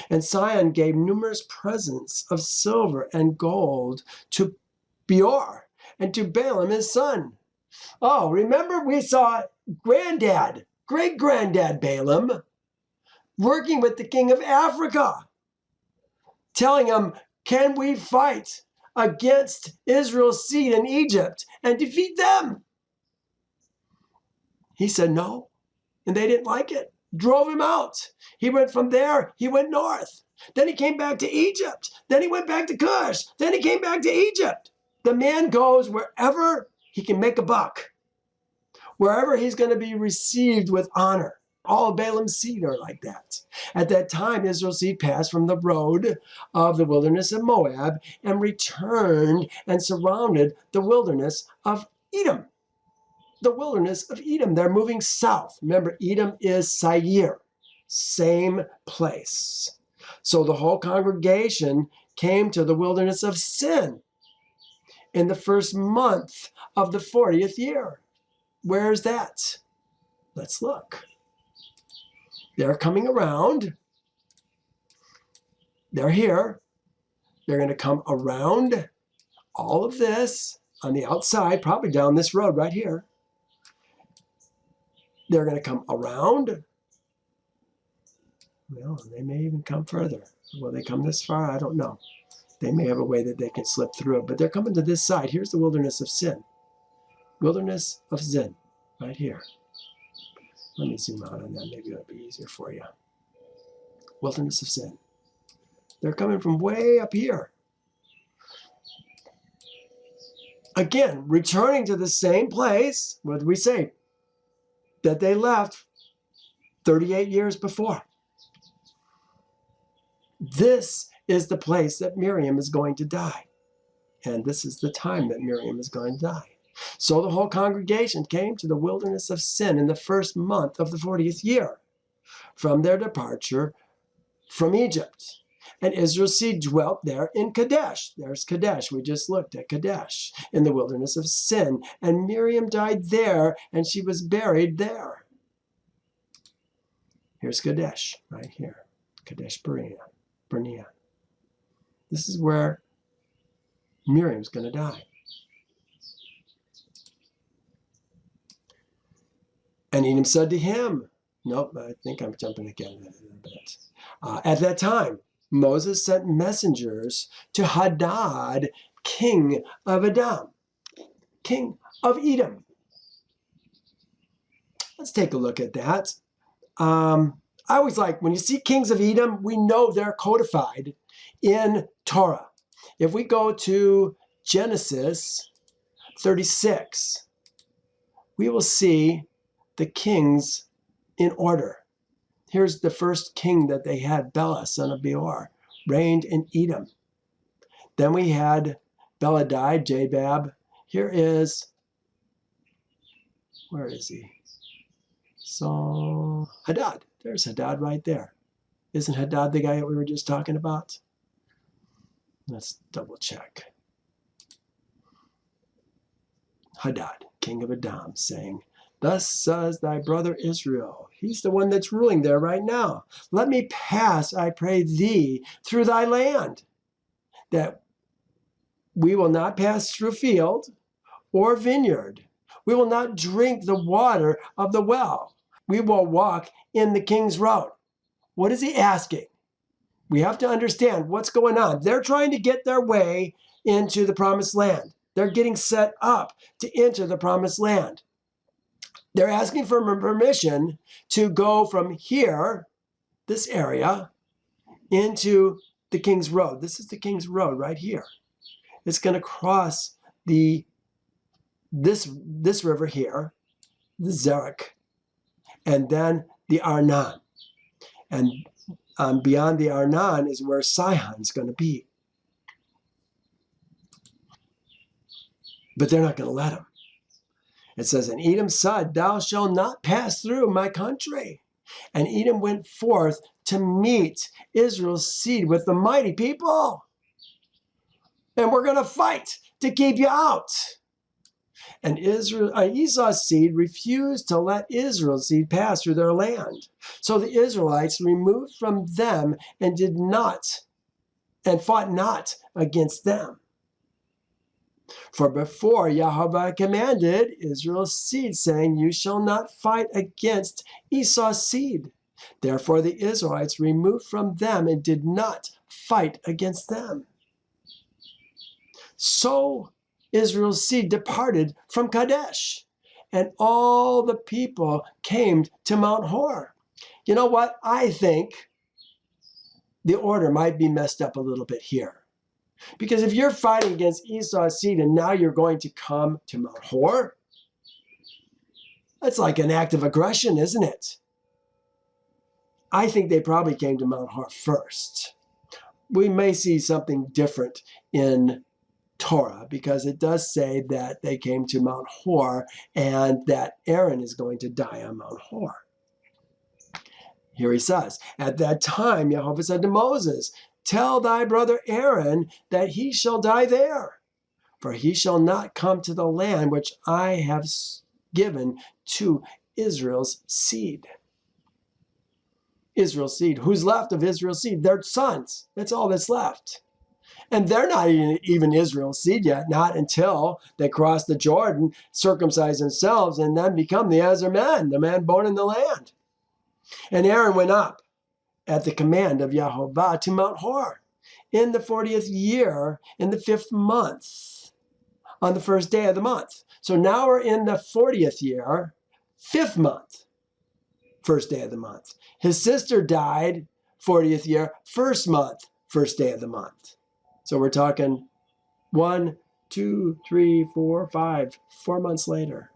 And Sihon gave numerous presents of silver and gold to Beor and to Balaam his son. Oh, remember we saw great-granddad Balaam working with the king of Africa, telling him, can we fight against Israel's seed in Egypt and defeat them? He said no, and they didn't like it. Drove him out. He went from there, he went north. Then he came back to Egypt. Then he went back to Cush. Then he came back to Egypt. The man goes wherever he can make a buck, wherever he's going to be received with honor. All of Balaam's seed are like that. At that time, Israel's seed passed from the road of the wilderness of Moab and returned and surrounded the wilderness of Edom. The wilderness of Edom. They're moving south. Remember, Edom is Seir. Same place. So the whole congregation came to the wilderness of Sin in the first month of the 40th year. Where's that? Let's look. They're coming around. They're here. They're going to come around all of this on the outside, probably down this road right here. They're going to come around. Well, they may even come further. Will they come this far? I don't know. They may have a way that they can slip through it, but they're coming to this side. Here's the wilderness of Sin. Wilderness of Sin, right here. Let me zoom out on that. Maybe it'll be easier for you. Wilderness of Sin. They're coming from way up here. Again, returning to the same place, what did we say? That they left 38 years before. This is the place that Miriam is going to die. And this is the time that Miriam is going to die. So the whole congregation came to the wilderness of Sin in the first month of the 40th year from their departure from Egypt. And Israel's seed dwelt there in Kadesh. There's Kadesh. We just looked at Kadesh in the wilderness of Sin. And Miriam died there, and she was buried there. Here's Kadesh, right here. Kadesh Barnea. This is where Miriam's going to die. And Edom said to him, nope, I think I'm jumping again a little bit. At that time, Moses sent messengers to Hadad, king of Edom, king of Edom. Let's take a look at that. I always like, when you see kings of Edom, we know they're codified in Torah. If we go to Genesis 36, we will see the kings in order. Here's the first king that they had, Bela, son of Beor, reigned in Edom. Then we had Bela died, Jabab. Here is, where is he? So, Hadad. There's Hadad right there. Isn't Hadad the guy that we were just talking about? Let's double check. Hadad, king of Edom, saying, thus says thy brother Israel. He's the one that's ruling there right now. Let me pass, I pray thee, through thy land, that we will not pass through field or vineyard. We will not drink the water of the well. We will walk in the king's road. What is he asking? We have to understand what's going on. They're trying to get their way into the promised land. They're getting set up to enter the promised land. They're asking for permission to go from here, this area, into the King's Road. This is the King's Road right here. It's going to cross this river here, the Zerach, and then the Arnon. And beyond the Arnon is where Sihon's going to be. But they're not going to let him. It says, and Edom said, thou shalt not pass through my country. And Edom went forth to meet Israel's seed with the mighty people. And we're going to fight to keep you out. And Esau's seed refused to let Israel's seed pass through their land. So the Israelites removed from them and fought not against them. For before Yahweh commanded Israel's seed, saying, you shall not fight against Esau's seed. Therefore the Israelites removed from them and did not fight against them. So Israel's seed departed from Kadesh, and all the people came to Mount Hor. You know what? I think the order might be messed up a little bit here. Because if you're fighting against Esau's seed and now you're going to come to Mount Hor, that's like an act of aggression, isn't it? I think they probably came to Mount Hor first. We may see something different in Torah, because it does say that they came to Mount Hor and that Aaron is going to die on Mount Hor. Here he says, at that time, Jehovah said to Moses, tell thy brother Aaron that he shall die there, for he shall not come to the land which I have given to Israel's seed. Israel's seed. Who's left of Israel's seed? Their sons. That's all that's left. And they're not even Israel's seed yet, not until they cross the Jordan, circumcise themselves, and then become the Ezer men, the man born in the land. And Aaron went up at the command of Jehovah to Mount Hor in the 40th year, in the 5th month, on the first day of the month. So now we're in the 40th year, 5th month, first day of the month. His sister died, 40th year, 1st month, first day of the month. So we're talking 1, 2, 3, 4, 5, 4 months later.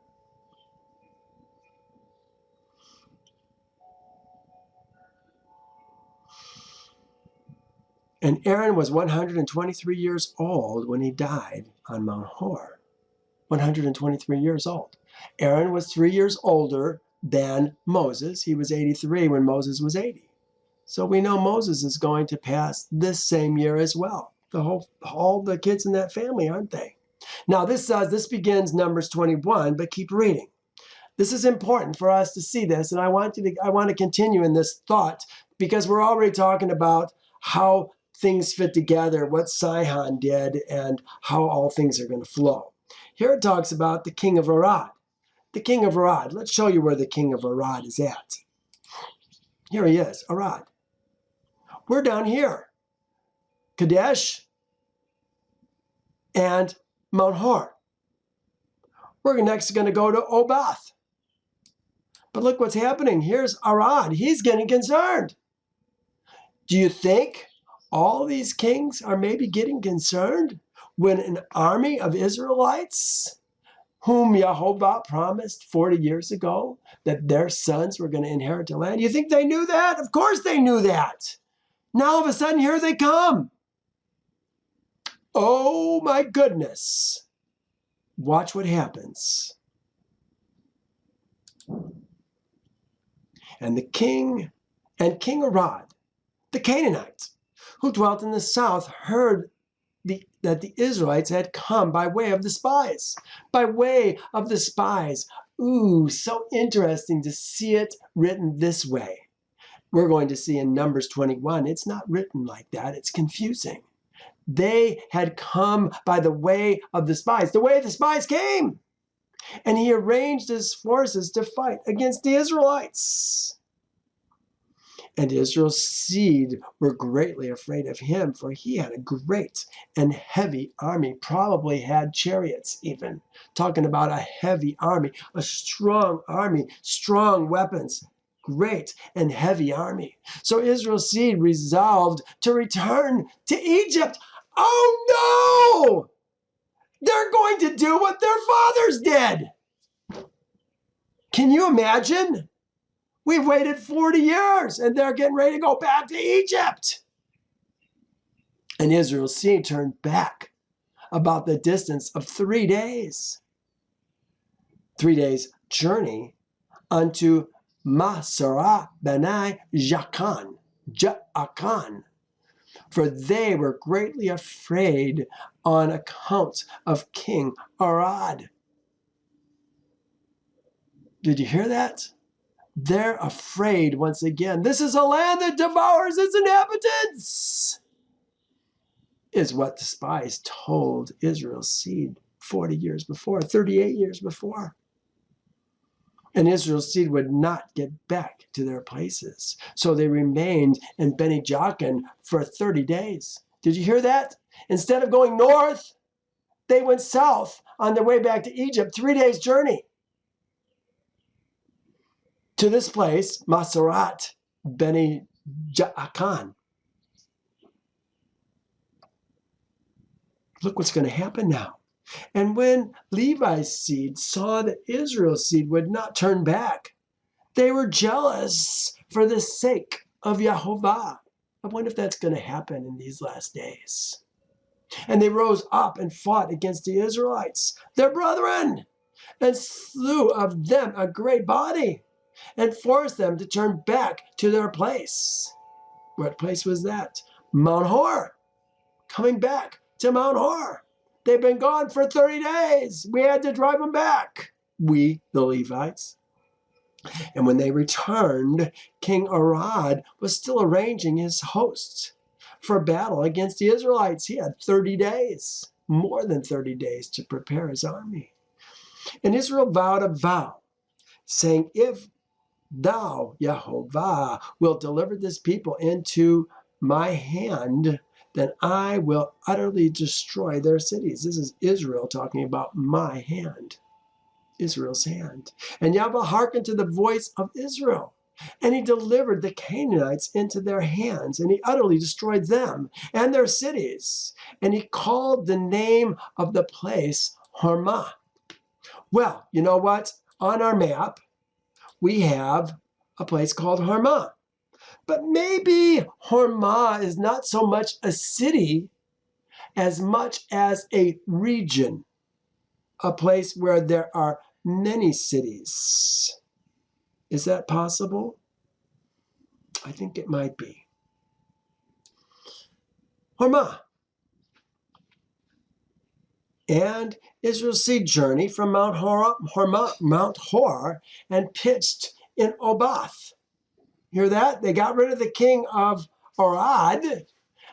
And Aaron was 123 years old when he died on Mount Hor. 123 years old. Aaron was 3 years older than Moses. He was 83 when Moses was 80. So we know Moses is going to pass this same year as well. All the kids in that family, aren't they? Now this begins Numbers 21, but keep reading. This is important for us to see this, and I want to continue in this thought, because we're already talking about how things fit together, what Sihon did, and how all things are going to flow. Here it talks about the king of Arad. The king of Arad. Let's show you where the king of Arad is at. Here he is, Arad. We're down here. Kadesh and Mount Hor. We're next going to go to Obath. But look what's happening. Here's Arad. He's getting concerned. Do you think all these kings are maybe getting concerned when an army of Israelites, whom Jehovah promised 40 years ago that their sons were going to inherit the land? You think they knew that? Of course they knew that. Now all of a sudden, here they come. Oh my goodness. Watch what happens. And the king and King Arad, the Canaanites, who dwelt in the south, heard that the Israelites had come by way of the spies. By way of the spies. Ooh, so interesting to see it written this way. We're going to see in Numbers 21, it's not written like that. It's confusing. They had come by the way of the spies. The way the spies came. And he arranged his forces to fight against the Israelites. And Israel's seed were greatly afraid of him, for he had a great and heavy army, probably had chariots even. Talking about a heavy army, a strong army, strong weapons, great and heavy army. So Israel's seed resolved to return to Egypt. Oh no! They're going to do what their fathers did. Can you imagine? We've waited 40 years and they're getting ready to go back to Egypt. And Israel's seed turned back about the distance of 3 days. 3 days journey unto Masarah Benai Jaakan. For they were greatly afraid on account of King Arad. Did you hear that? They're afraid once again. This is a land that devours its inhabitants, is what the spies told Israel's seed 40 years before, 38 years before. And Israel's seed would not get back to their places. So they remained in Beni Jaakan for 30 days. Did you hear that? Instead of going north, they went south on their way back to Egypt, 3 days journey. To this place, Maserat, Beni Jaakan. Look what's going to happen now. And when Levi's seed saw that Israel's seed would not turn back, they were jealous for the sake of Yahovah. I wonder if that's going to happen in these last days. And they rose up and fought against the Israelites, their brethren, and slew of them a great body, and forced them to turn back to their place. What place was that? Mount Hor. Coming back to Mount Hor. They've been gone for 30 days. We had to drive them back. We, the Levites. And when they returned, King Arad was still arranging his hosts for battle against the Israelites. He had 30 days, more than 30 days, to prepare his army. And Israel vowed a vow, saying, if thou, Yahovah, will deliver this people into my hand, then I will utterly destroy their cities. This is Israel talking about my hand, Israel's hand. And Yahweh hearkened to the voice of Israel, and he delivered the Canaanites into their hands, and he utterly destroyed them and their cities. And he called the name of the place Hormah. Well, you know what? On our map, we have a place called Hormah. But maybe Hormah is not so much a city as much as a region, a place where there are many cities. Is that possible? I think it might be. Hormah. And Israel's seed journey from Mount Hor, and pitched in Oboth. Hear that? They got rid of the king of Arad,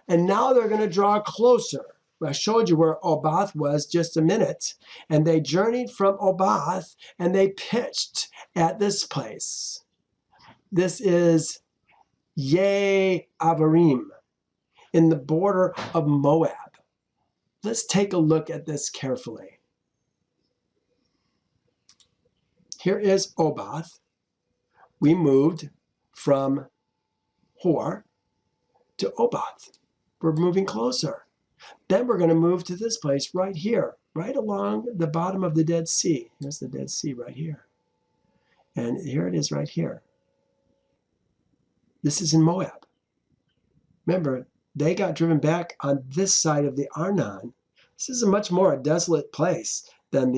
and now they're going to draw closer. I showed you where Oboth was just a minute, and they journeyed from Oboth, and they pitched at this place. This is Avarim, in the border of Moab. Let's take a look at this carefully. Here is Oboth. We moved from Hor to Oboth. We're moving closer. Then we're going to move to this place right here, right along the bottom of the Dead Sea. Here's the Dead Sea right here. And here it is right here. This is in Moab. Remember, they got driven back on this side of the Arnon. This is a much more desolate place than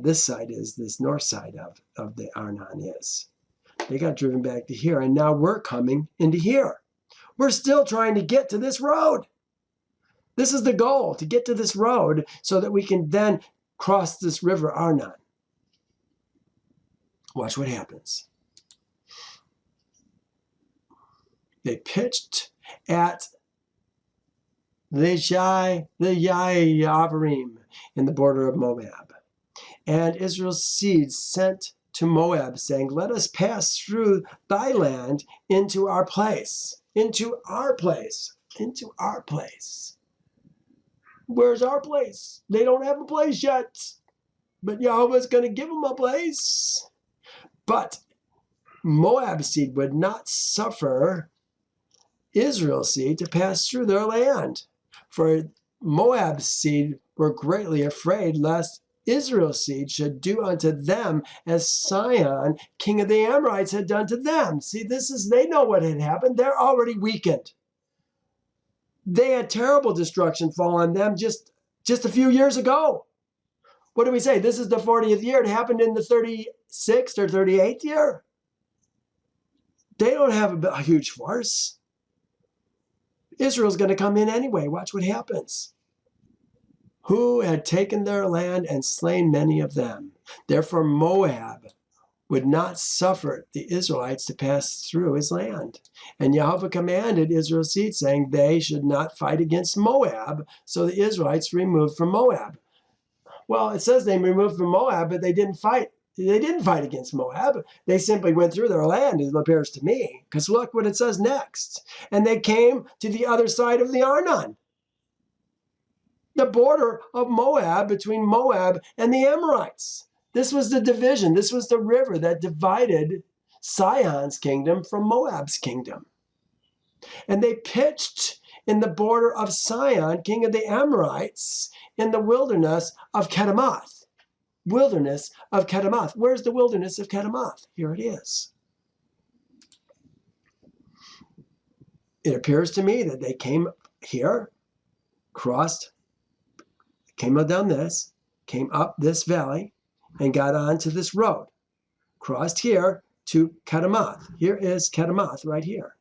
this side is, this north side of the Arnon is. They got driven back to here, and now we're coming into here. We're still trying to get to this road. This is the goal, to get to this road so that we can then cross this river Arnon. Watch what happens. They pitched at the Avarim in the border of Moab. And Israel's seed sent to Moab, saying, let us pass through thy land into our place. Into our place. Into our place. Where's our place? They don't have a place yet. But Yahweh's going to give them a place. But Moab's seed would not suffer Israel's seed to pass through their land. For Moab's seed were greatly afraid lest Israel's seed should do unto them as Sihon, king of the Amorites, had done to them. See, they know what had happened. They're already weakened. They had terrible destruction fall on them just a few years ago. What do we say? This is the 40th year. It happened in the 36th or 38th year. They don't have a huge force. Israel's going to come in anyway. Watch what happens. Who had taken their land and slain many of them. Therefore Moab would not suffer the Israelites to pass through his land. And Yahweh commanded Israel's seed, saying, they should not fight against Moab. So the Israelites removed from Moab. Well, it says they removed from Moab, but they didn't fight They didn't fight against Moab. They simply went through their land, it appears to me. Because look what it says next. And they came to the other side of the Arnon, the border of Moab, between Moab and the Amorites. This was the division. This was the river that divided Sihon's kingdom from Moab's kingdom. And they pitched in the border of Sihon, king of the Amorites, in the wilderness of Kedemoth. Wilderness of Kedemoth. Where's the wilderness of Kedemoth? Here it is. It appears to me that they came here, crossed, came down this, came up this valley, and got onto this road. Crossed here to Kedemoth. Here is Kedemoth right here.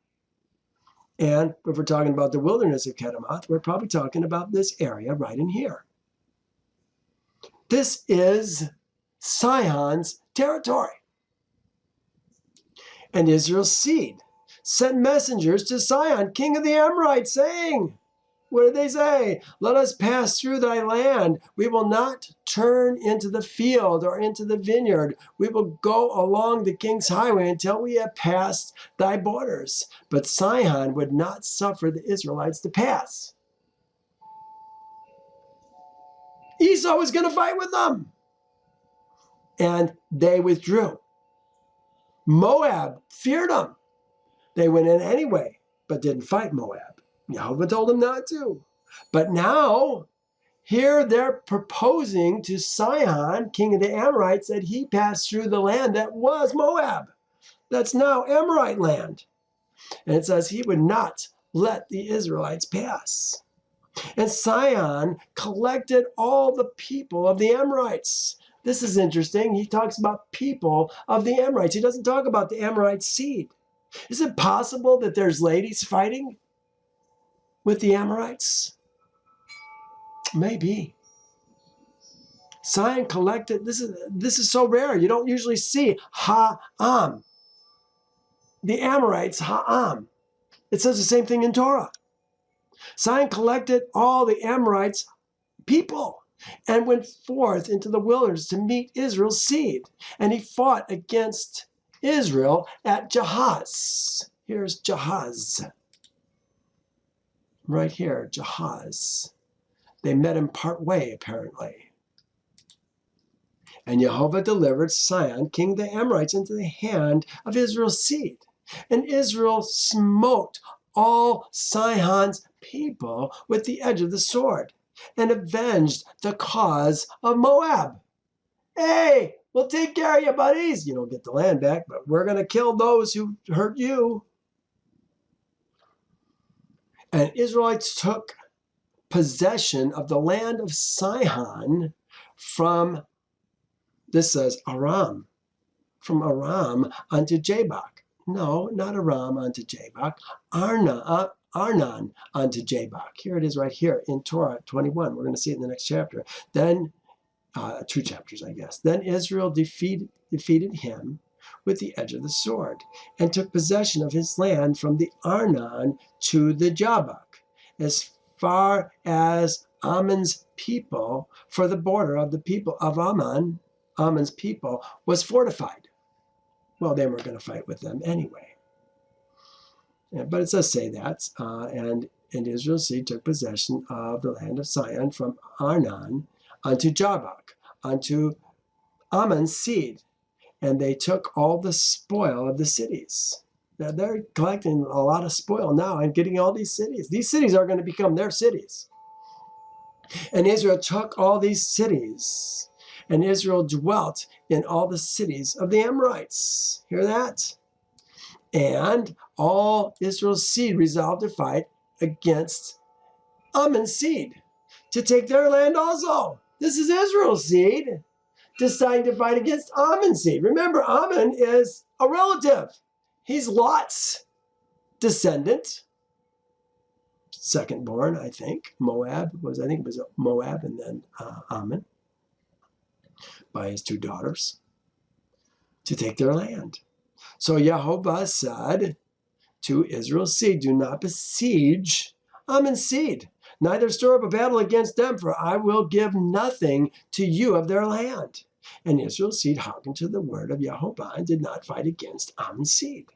And if we're talking about the wilderness of Kedemoth, we're probably talking about this area right in here. This is Sihon's territory. And Israel's seed sent messengers to Sihon, king of the Amorites, saying, what did they say? Let us pass through thy land. We will not turn into the field or into the vineyard. We will go along the king's highway until we have passed thy borders. But Sihon would not suffer the Israelites to pass. Esau was going to fight with them. And they withdrew. Moab feared them. They went in anyway, but didn't fight Moab. Jehovah told them not to. But now, here they're proposing to Sihon, king of the Amorites, that he pass through the land that was Moab. That's now Amorite land. And it says he would not let the Israelites pass. And Sihon collected all the people of the Amorites. This is interesting. He talks about people of the Amorites. He doesn't talk about the Amorite seed. Is it possible that there's ladies fighting with the Amorites? Maybe. Sihon collected, this is so rare. You don't usually see Ha'am. The Amorites, Ha'am. It says the same thing in Torah. Sihon collected all the Amorites' people and went forth into the wilderness to meet Israel's seed. And he fought against Israel at Jahaz. Here's Jahaz. Right here, Jahaz. They met him part way, apparently. And Jehovah delivered Sihon, king of the Amorites, into the hand of Israel's seed. And Israel smote all Sihon's people with the edge of the sword and avenged the cause of Moab. Hey, we'll take care of you, buddies. You don't get the land back, but we're going to kill those who hurt you. And Israelites took possession of the land of Sihon from, this says Aram, from Aram unto Jabbok. No, not Aram unto Jabbok. Arnon unto Jabbok. Here it is right here in Torah 21. We're going to see it in the next chapter. Then, 2 chapters, I guess. Then Israel defeated him with the edge of the sword and took possession of his land from the Arnon to the Jabbok, as far as Ammon's people, for the border of the people of Ammon's people was fortified. Well, they were going to fight with them anyway. Yeah, but it does say that. And Israel's seed took possession of the land of Sihon from Arnon unto Jabbok, unto Ammon's seed. And they took all the spoil of the cities. Now they're collecting a lot of spoil now and getting all these cities. These cities are going to become their cities. And Israel took all these cities. And Israel dwelt in all the cities of the Amorites. Hear that? And all Israel's seed resolved to fight against Ammon's seed, to take their land also. This is Israel's seed deciding to fight against Ammon's seed. Remember, Ammon is a relative. He's Lot's descendant. Second born, I think. Moab was Moab and then Ammon by his 2 daughters to take their land. So Jehovah said to Israel's seed, do not besiege Ammon's seed, neither stir up a battle against them, for I will give nothing to you of their land. And Israel's seed hearkened to the word of Jehovah and did not fight against Ammon's seed.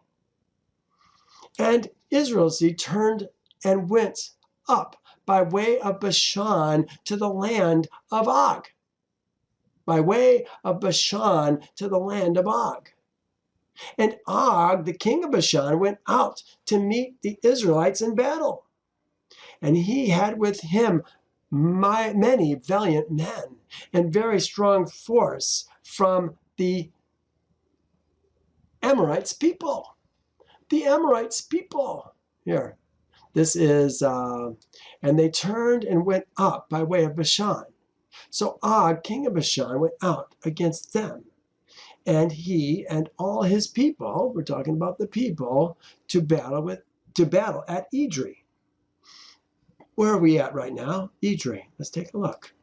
And Israel's seed turned and went up by way of Bashan to the land of Og. By way of Bashan to the land of Og. And Og, the king of Bashan, went out to meet the Israelites in battle. And he had with him many valiant men and very strong force from the Amorites people. The Amorites people. Here, this is, and they turned and went up by way of Bashan. So Og, king of Bashan, went out against them. And he and all his people, we're talking about the people, to battle at Edrei. Where are we at right now? Edrei. Let's take a look.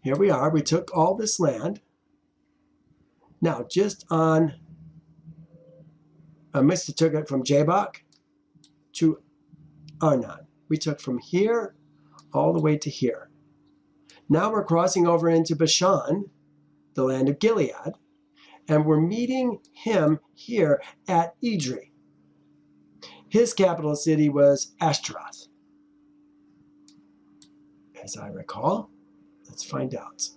Here we are. We took all this land. Now, just on, I must have took it from Jabbok to Arnon. We took from here all the way to here. Now we're crossing over into Bashan, the land of Gilead, and we're meeting him here at Edrei. His capital city was Ashtaroth, as I recall. Let's find out.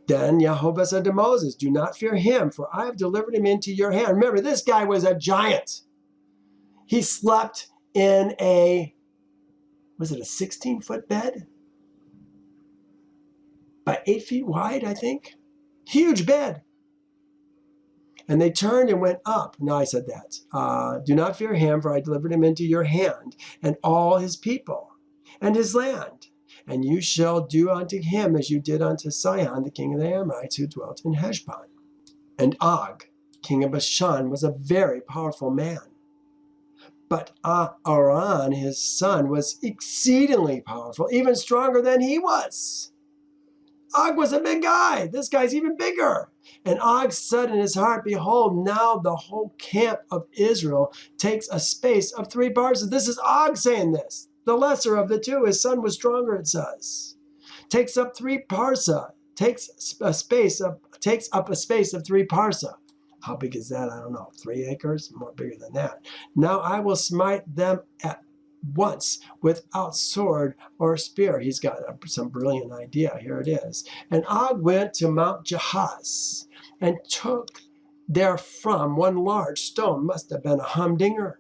Then Jehovah said to Moses, do not fear him, for I have delivered him into your hand. Remember, this guy was a giant. He slept in was it a 16-foot bed? By 8 feet wide, I think. Huge bed. And they turned and went up. No, I said that. Do not fear him, for I delivered him into your hand, and all his people, and his land. And you shall do unto him as you did unto Sihon, the king of the Amorites, who dwelt in Heshbon. And Og, king of Bashan, was a very powerful man. But Arad, his son, was exceedingly powerful, even stronger than he was. Og was a big guy. This guy's even bigger. And Og said in his heart, behold, now the whole camp of Israel takes a space of 3 parses. This is Og saying this. The lesser of the two, his son was stronger, it says. Takes up 3 parsa. Takes up a space of 3 parsa. How big is that? I don't know. 3 acres? More bigger than that. Now I will smite them at once without sword or spear. He's got some brilliant idea. Here it is. And Og went to Mount Jahaz and took therefrom one large stone, must have been a humdinger,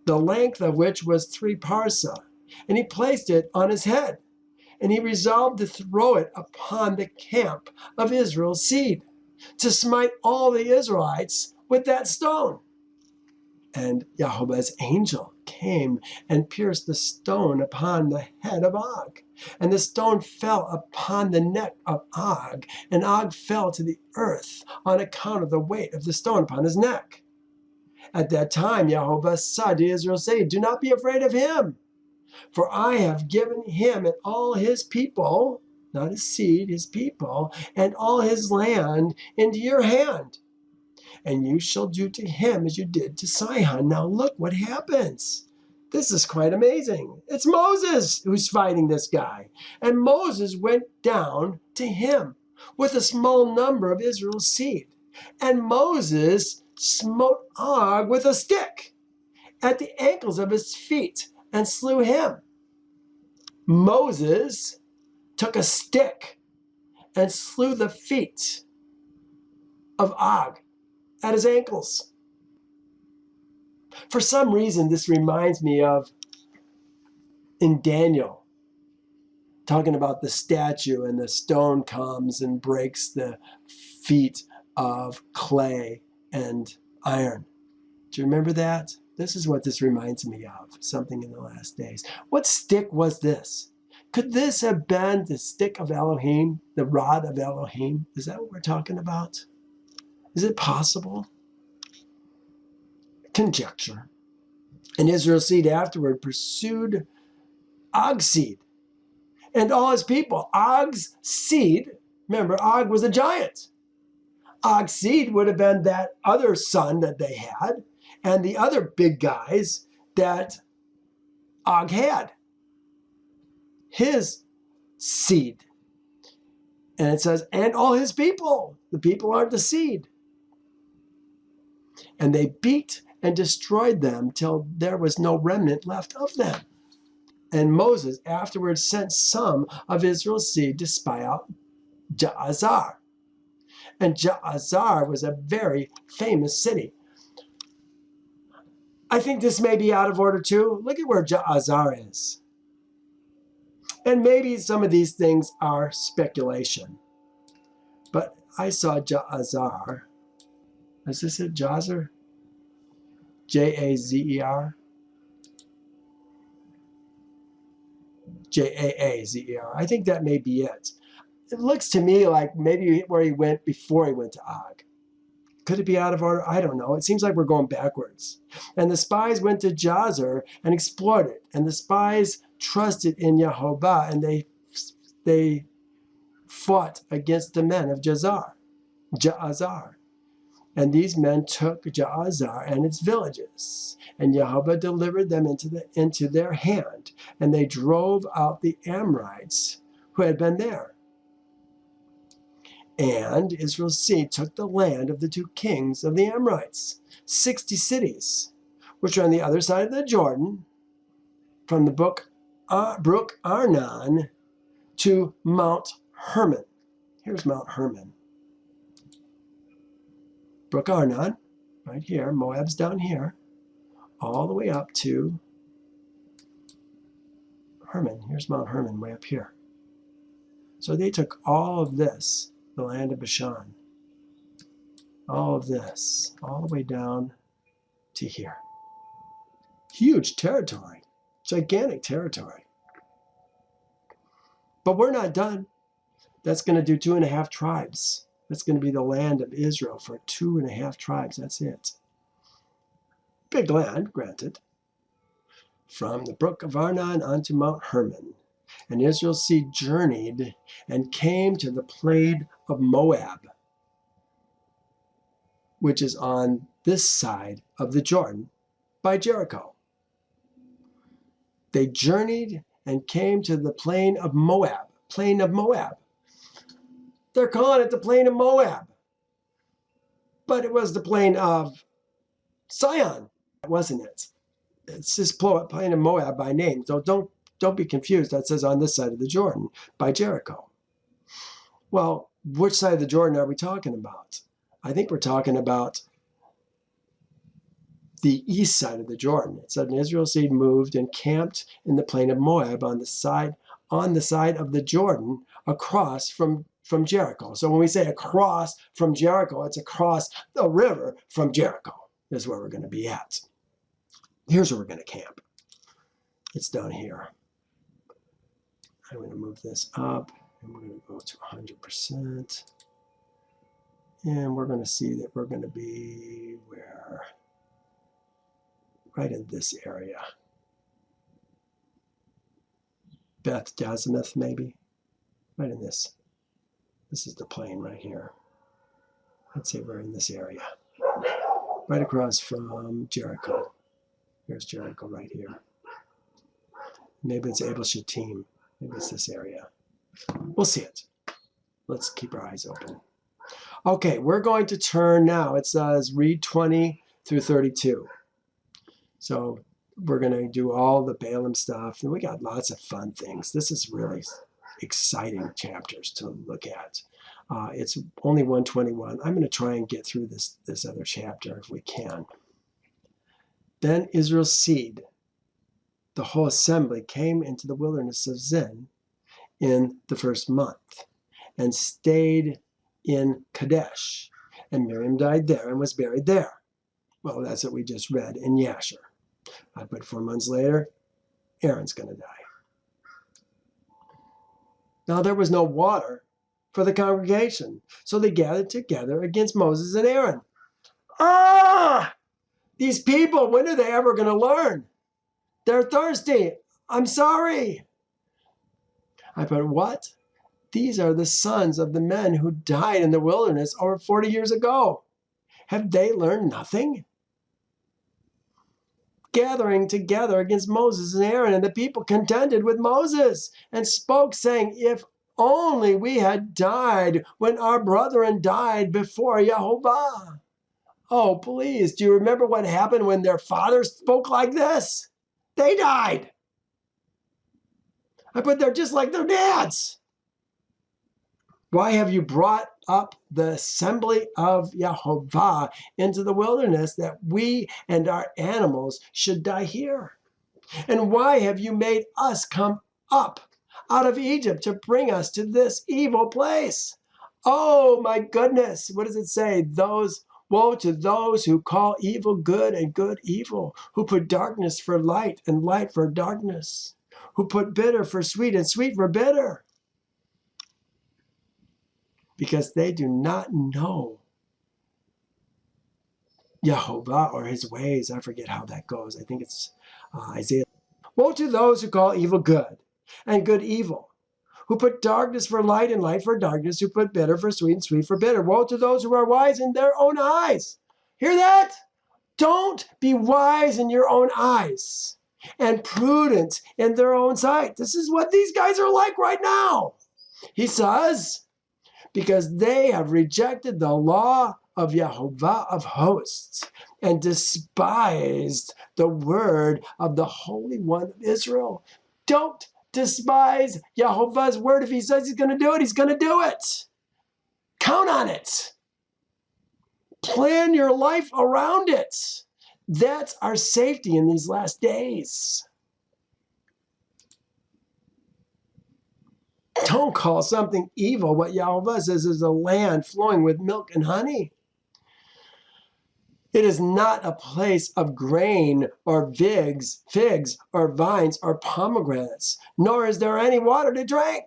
the length of which was 3 parsa. And he placed it on his head. And he resolved to throw it upon the camp of Israel's seed, to smite all the Israelites with that stone. And Jehovah's angel came and pierced the stone upon the head of Og. And the stone fell upon the neck of Og, and Og fell to the earth on account of the weight of the stone upon his neck. At that time Jehovah said to Israel, say, do not be afraid of him, for I have given him and all his people, not his seed, his people, and all his land into your hand. And you shall do to him as you did to Sihon. Now look what happens. This is quite amazing. It's Moses who's fighting this guy. And Moses went down to him with a small number of Israel's seed. And Moses smote Og with a stick at the ankles of his feet and slew him. Moses took a stick and slew the feet of Og at his ankles. For some reason, this reminds me of in Daniel, talking about the statue and the stone comes and breaks the feet of clay and iron. Do you remember that? This is what this reminds me of, something in the last days. What stick was this? Could this have been the stick of Elohim, the rod of Elohim? Is that what we're talking about? Is it possible? Conjecture. And Israel's seed afterward pursued Og's seed and all his people. Og's seed, remember, Og was a giant. Og's seed would have been that other son that they had and the other big guys that Og had. His seed And it says, and all his people. The people are the seed. And they beat and destroyed them till there was no remnant left of them. And Moses afterwards sent some of Israel's seed to spy out Jaazar. And Jaazar was a very famous city. I think this may be out of order too. Look at where Jaazar is. And maybe some of these things are speculation. But I saw Jaazar. Is this it? Jazer? Jazer? Jaazer. I think that may be it. It looks to me like maybe where he went before he went to Og. Could it be out of order? I don't know. It seems like we're going backwards. And the spies went to Jazer and explored it. And the spies trusted in Yehovah, and they fought against the men of Jaazar. And these men took Jaazar and its villages, and Yehovah delivered them into their hand, and they drove out the Amorites who had been there. And Israel's seed took the land of the two kings of the Amorites, 60 cities, which are on the other side of the Jordan, from the brook Arnon to Mount Hermon. Here's Mount Hermon. Brook Arnon, right here. Moab's down here, all the way up to Hermon. Here's Mount Hermon, way up here. So they took all of this, the land of Bashan, all of this, all the way down to here. Huge territory, gigantic territory. But we're not done. That's going to do 2.5 tribes. That's going to be the land of Israel for 2.5 tribes. That's it. Big land, granted. From the brook of Arnon unto Mount Hermon. And Israel's seed journeyed and came to the plain of Moab, which is on this side of the Jordan by Jericho. They journeyed and came to the plain of Moab. Plain of Moab. They're calling it the plain of Moab. But it was the plain of Sihon, wasn't it? It's just plain of Moab by name. So don't be confused. That says on this side of the Jordan by Jericho. Well, which side of the Jordan are we talking about? I think we're talking about the east side of the Jordan. It said, Israel's seed moved and camped in the plain of Moab on the side of the Jordan across from Jericho. So when we say across from Jericho, it's across the river from Jericho is where we're going to be at. Here's where we're going to camp. It's down here. I'm going to move this up, and we're going to go to 100%. And we're going to see that we're going to be where? Right in this area. Beth Dazamoth, maybe? Right in this. This is the plain right here. I'd say we're in this area. Right across from Jericho. Here's Jericho right here. Maybe it's Abel Shittim. Maybe it's this area. We'll see it. Let's keep our eyes open. Okay, we're going to turn now. It says read 20 through 32. So we're going to do all the Balaam stuff. And we got lots of fun things. This is really exciting chapters to look at. It's only 121. I'm going to try and get through this other chapter if we can. Then Israel's seed, the whole assembly, came into the wilderness of Zin in the first month and stayed in Kadesh. And Miriam died there and was buried there. Well, that's what we just read in Yasher. But 4 months later, Aaron's going to die. Now there was no water for the congregation, so they gathered together against Moses and Aaron. These people, when are they ever going to learn? They're thirsty. I'm sorry. But what? These are the sons of the men who died in the wilderness over 40 years ago. Have they learned nothing? Gathering together against Moses and Aaron, and the people contended with Moses and spoke, saying, if only we had died when our brethren died before Yehovah. Oh, please, do you remember what happened when their father spoke like this? They died. But they're just like their dads. Why have you brought up the assembly of Yehovah into the wilderness that we and our animals should die here? And why have you made us come up out of Egypt to bring us to this evil place? Oh my goodness, what does it say? Woe to those who call evil good and good evil, who put darkness for light and light for darkness, who put bitter for sweet and sweet for bitter. Because they do not know Yehovah or his ways. I forget how that goes. I think it's Isaiah. Woe to those who call evil good and good evil, who put darkness for light and light for darkness, who put bitter for sweet and sweet for bitter. Woe to those who are wise in their own eyes. Hear that? Don't be wise in your own eyes and prudent in their own sight. This is what these guys are like right now. He says, because they have rejected the law of Yehovah of hosts and despised the word of the Holy One of Israel. Don't despise Yehovah's word. If he says he's going to do it, he's going to do it. Count on it. Plan your life around it. That's our safety in these last days. Don't call something evil what Yehovah says is a land flowing with milk and honey. It is not a place of grain or figs or vines or pomegranates, nor is there any water to drink.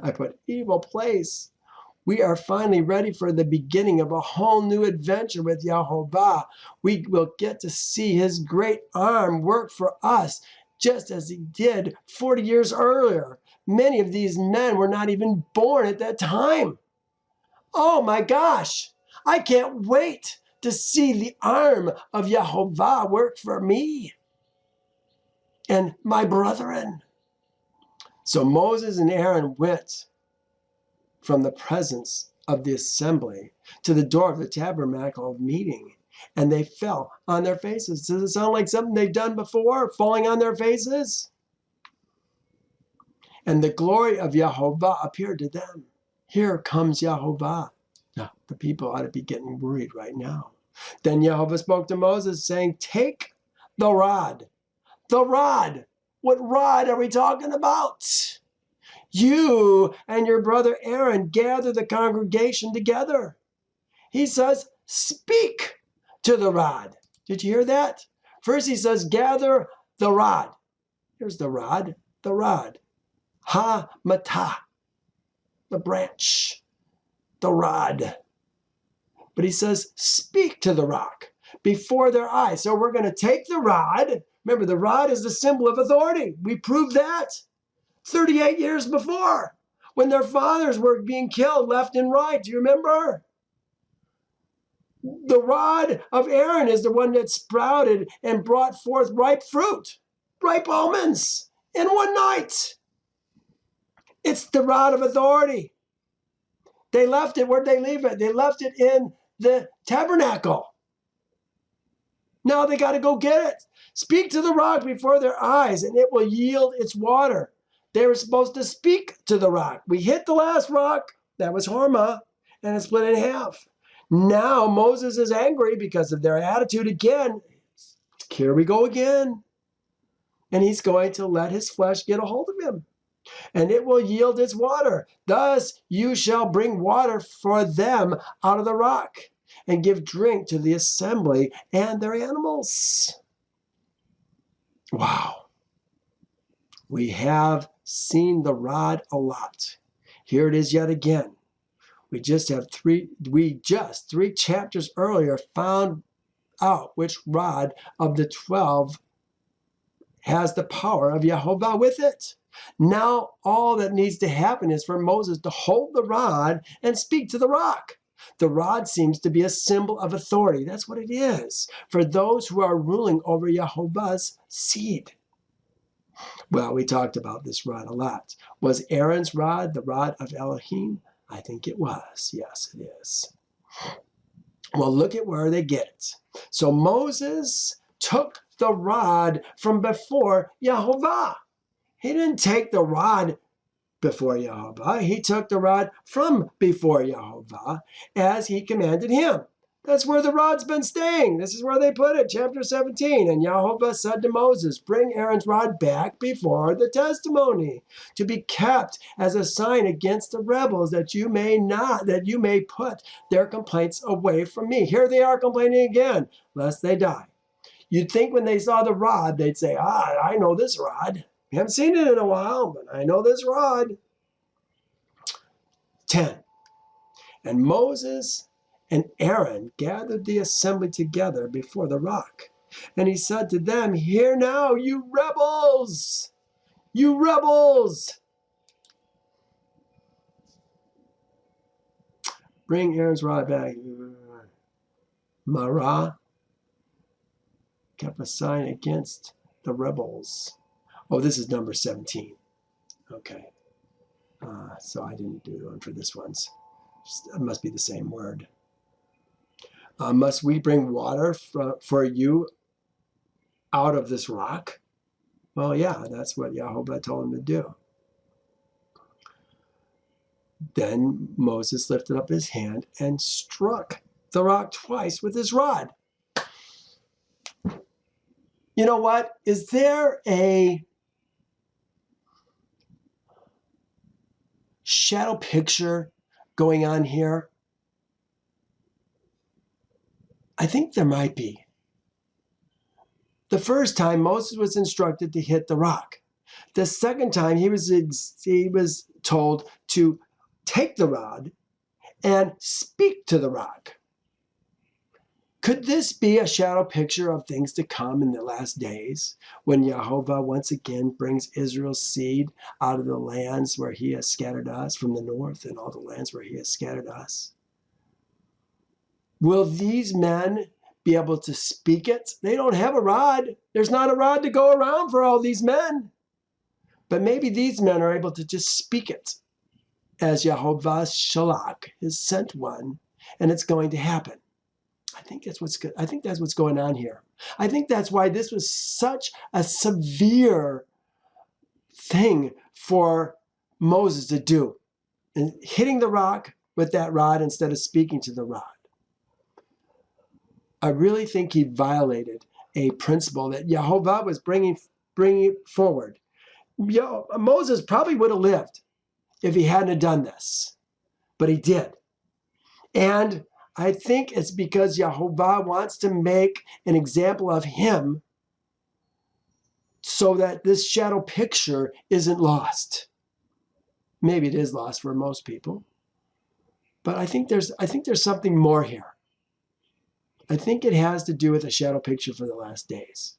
I put evil place. We are finally ready for the beginning of a whole new adventure with Yehovah. We will get to see his great arm work for us, just as he did 40 years earlier. Many of these men were not even born at that time. Oh my gosh, I can't wait to see the arm of Yehovah work for me and my brethren. So Moses and Aaron went from the presence of the assembly to the door of the tabernacle of meeting, and they fell on their faces. Does it sound like something they've done before, falling on their faces? And the glory of Yehovah appeared to them. Here comes Yehovah. Now, the people ought to be getting worried right now. Then Yehovah spoke to Moses, saying, take the rod. The rod. What rod are we talking about? You and your brother Aaron gather the congregation together. He says, speak to the rod. Did you hear that? First he says, gather the rod. Here's the rod. The rod. Ha-matah. The branch. The rod. But he says, speak to the rock before their eyes. So we're going to take the rod. Remember, the rod is the symbol of authority. We proved that 38 years before, when their fathers were being killed left and right. Do you remember? The rod of Aaron is the one that sprouted and brought forth ripe fruit, ripe almonds in one night. It's the rod of authority. They left it. Where'd they leave it? They left it in the tabernacle. Now they got to go get it. Speak to the rock before their eyes, and it will yield its water. They were supposed to speak to the rock. We hit the last rock. That was Hormah, and it split in half. Now Moses is angry because of their attitude again. Here we go again. And he's going to let his flesh get a hold of him. And it will yield its water. Thus you shall bring water for them out of the rock, and give drink to the assembly and their animals. Wow. We have seen the rod a lot. Here it is yet again. We just 3 chapters earlier found out which rod of the 12 has the power of Yehovah with it. Now all that needs to happen is for Moses to hold the rod and speak to the rock. The rod seems to be a symbol of authority. That's what it is for those who are ruling over Yehovah's seed. Well, we talked about this rod a lot. Was Aaron's rod the rod of Elohim? I think it was. Yes, it is. Well, look at where they get it. So Moses took the rod from before Yehovah. He didn't take the rod before Yehovah. He took the rod from before Yehovah as he commanded him. That's where the rod's been staying. This is where they put it, chapter 17. And Yehovah said to Moses, bring Aaron's rod back before the testimony, to be kept as a sign against the rebels, that you may put their complaints away from me. Here they are complaining again, lest they die. You'd think when they saw the rod, they'd say, I know this rod. We haven't seen it in a while, but I know this rod. 10. And Moses and Aaron gathered the assembly together before the rock. And he said to them, hear now, you rebels! You rebels! Bring Aaron's rod back. Marah kept a sign against the rebels. Oh, this is number 17. Okay. So I didn't do one for this one. It must be the same word. Must we bring water for you out of this rock? Well, yeah, that's what Yehovah told him to do. Then Moses lifted up his hand and struck the rock twice with his rod. You know what? Is there a shadow picture going on here? I think there might be. The first time Moses was instructed to hit the rock. The second time he was told to take the rod and speak to the rock. Could this be a shadow picture of things to come in the last days, when Yehovah once again brings Israel's seed out of the lands where he has scattered us, from the north and all the lands where he has scattered us? Will these men be able to speak it? They don't have a rod. There's not a rod to go around for all these men. But maybe these men are able to just speak it as Yehovah Shalach, his sent one, and it's going to happen. I think that's what's good. I think that's what's going on here. I think that's why this was such a severe thing for Moses to do, and hitting the rock with that rod instead of speaking to the rod. I really think he violated a principle that Yehovah was bringing forward. Moses probably would have lived if he hadn't done this, but he did. And I think it's because Yehovah wants to make an example of him so that this shadow picture isn't lost. Maybe it is lost for most people, but I think there's something more here. I think it has to do with a shadow picture for the last days.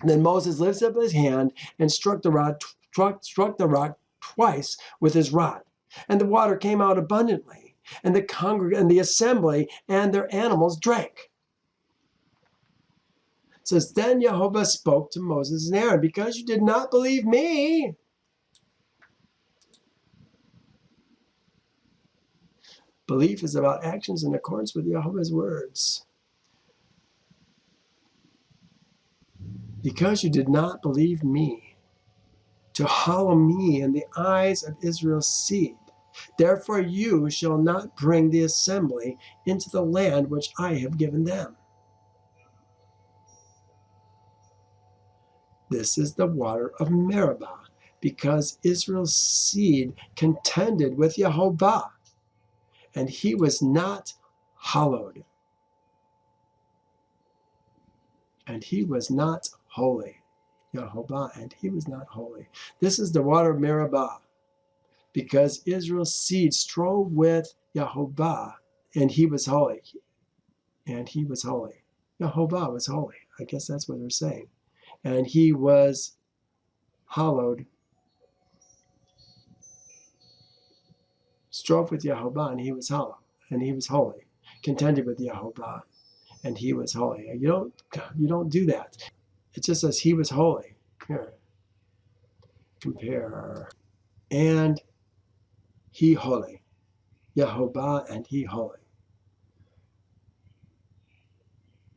And then Moses lifts up his hand and struck the rock twice with his rod, and the water came out abundantly, and the assembly and their animals drank. It says, then Yehovah spoke to Moses and Aaron, because you did not believe me. Belief is about actions in accordance with Yehovah's words. Because you did not believe me, to hallow me in the eyes of Israel's seed, therefore you shall not bring the assembly into the land which I have given them. This is the water of Meribah, because Israel's seed contended with Yehovah, and he was not hallowed, and he was not holy. Yehovah, and he was not holy. This is the water of Meribah, because Israel's seed strove with Yehovah, and he was holy. And he was holy. Yehovah was holy. I guess that's what they're saying. And he was hallowed. Strove with Yehovah, and he was hollow, and he was holy. Contended with Yehovah, and he was holy. You don't do that. It just says he was holy. Here. compare. And he holy. Yehovah and he holy.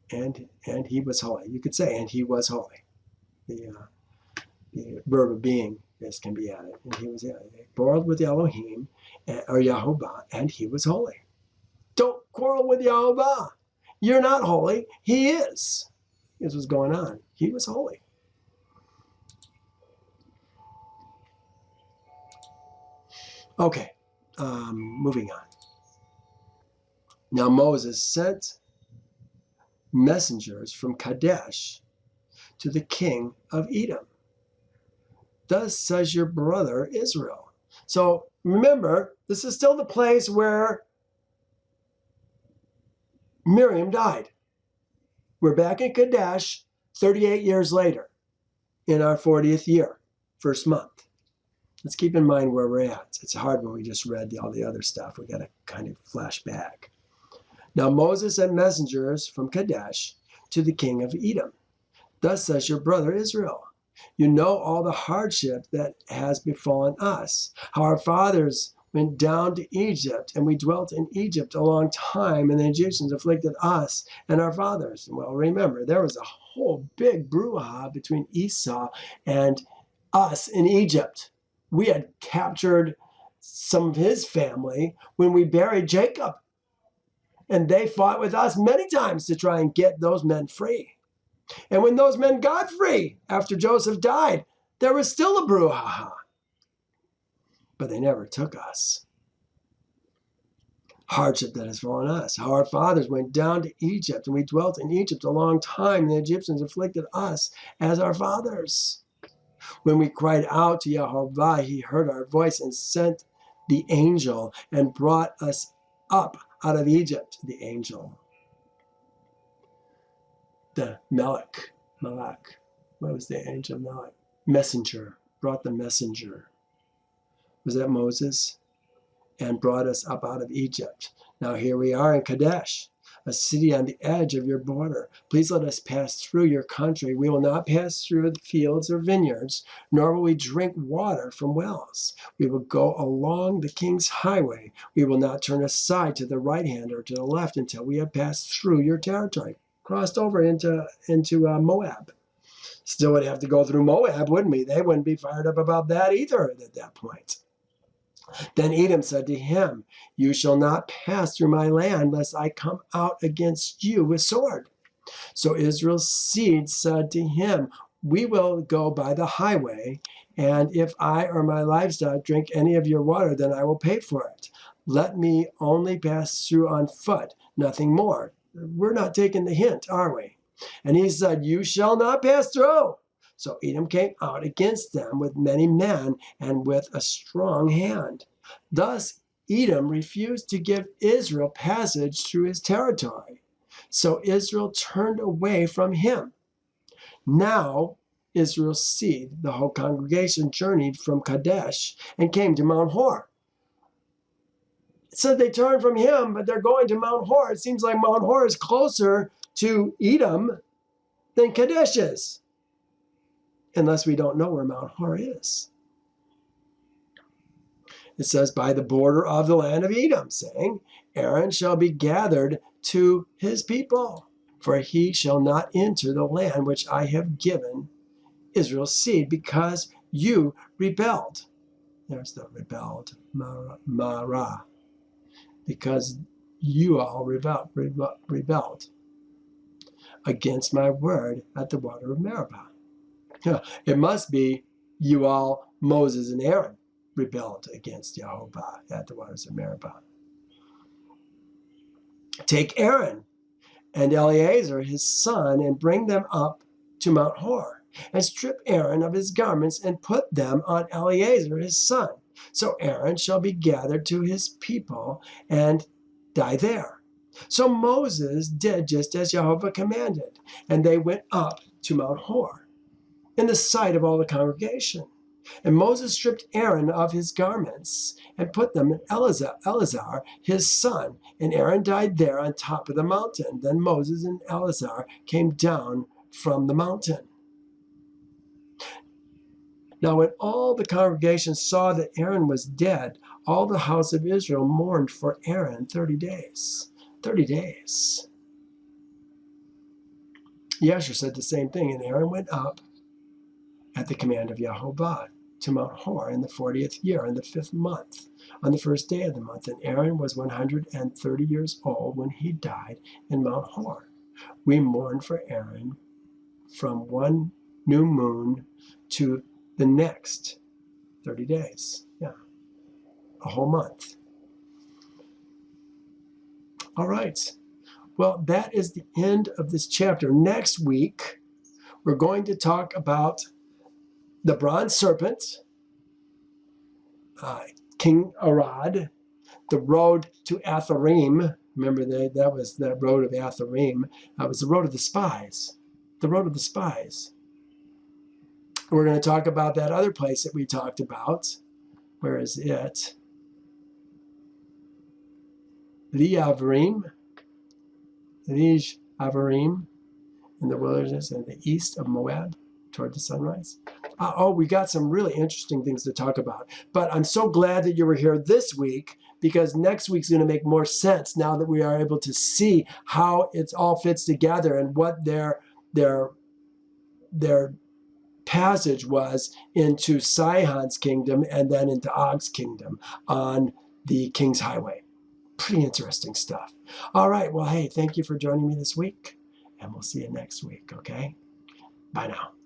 And he was holy. You could say, and he was holy. The verb of being, this can be added. And he was quarreled with Elohim, or Yehovah, and he was holy. Don't quarrel with Yehovah. You're not holy. He is. This was going on. He was holy. Okay, moving on. Now Moses sent messengers from Kadesh to the king of Edom. Thus says your brother Israel. So remember, this is still the place where Miriam died. We're back in Kadesh 38 years later in our 40th year, first month. Let's keep in mind where we're at. It's hard when we just read all the other stuff. We got to kind of flash back. Now Moses sent messengers from Kadesh to the king of Edom. Thus says your brother Israel. You know all the hardship that has befallen us, how our fathers went down to Egypt, and we dwelt in Egypt a long time, and the Egyptians afflicted us and our fathers. Well, remember, there was a whole big brouhaha between Esau and us in Egypt. We had captured some of his family when we buried Jacob, and they fought with us many times to try and get those men free. And when those men got free after Joseph died, there was still a brouhaha. But they never took us. Hardship that has fallen us. How our fathers went down to Egypt, and we dwelt in Egypt a long time, and the Egyptians afflicted us as our fathers. When we cried out to Yehovah, he heard our voice and sent the angel and brought us up out of Egypt, the angel. The Malak. What was the angel Malak? Messenger. Brought the messenger. Was that Moses? And brought us up out of Egypt. Now here we are in Kadesh, a city on the edge of your border. Please let us pass through your country. We will not pass through the fields or vineyards, nor will we drink water from wells. We will go along the king's highway. We will not turn aside to the right hand or to the left until we have passed through your territory. Crossed over into Moab. Still would have to go through Moab, wouldn't we? They wouldn't be fired up about that either at that point. Then Edom said to him, you shall not pass through my land lest I come out against you with sword. So Israel's seed said to him, we will go by the highway, and if I or my livestock drink any of your water, then I will pay for it. Let me only pass through on foot, nothing more. We're not taking the hint, are we? And he said, you shall not pass through. So Edom came out against them with many men and with a strong hand. Thus Edom refused to give Israel passage through his territory. So Israel turned away from him. Now Israel's seed, the whole congregation, journeyed from Kadesh and came to Mount Hor. It said they turned from him, but they're going to Mount Hor. It seems like Mount Hor is closer to Edom than Kadesh is. Unless we don't know where Mount Hor is. It says, by the border of the land of Edom, saying, Aaron shall be gathered to his people, for he shall not enter the land which I have given Israel's seed, because you rebelled. There's the rebelled, Marah. Because you all rebelled against my word at the water of Meribah. It must be you all, Moses and Aaron, rebelled against Yehovah at the waters of Meribah. Take Aaron and Eleazar his son and bring them up to Mount Hor, and strip Aaron of his garments and put them on Eleazar his son. So Aaron shall be gathered to his people and die there. So Moses did just as Jehovah commanded, and they went up to Mount Hor in the sight of all the congregation. And Moses stripped Aaron of his garments and put them in Eleazar his son, and Aaron died there on top of the mountain. Then Moses and Eleazar came down from the mountain. Now when all the congregation saw that Aaron was dead, all the house of Israel mourned for Aaron 30 days. 30 days. Yasher said the same thing, and Aaron went up at the command of Jehovah to Mount Hor in the 40th year, in the 5th month, on the 1st day of the month. And Aaron was 130 years old when he died in Mount Hor. We mourn for Aaron from one new moon to the next 30 days. Yeah, a whole month. All right. Well, that is the end of this chapter. Next week, we're going to talk about the bronze serpent, King Arad, the road to Atharim. Remember that was the road of Atharim. That was the road of the spies. The road of the spies. We're going to talk about that other place that we talked about. Where is it? Liavrim, in the wilderness in the east of Moab, toward the sunrise. We got some really interesting things to talk about. But I'm so glad that you were here this week, because next week's going to make more sense now that we are able to see how it all fits together and what their passage was into Sihon's kingdom and then into Og's kingdom on the King's Highway. Pretty interesting stuff. All right. Well, hey, thank you for joining me this week, and we'll see you next week, okay? Bye now.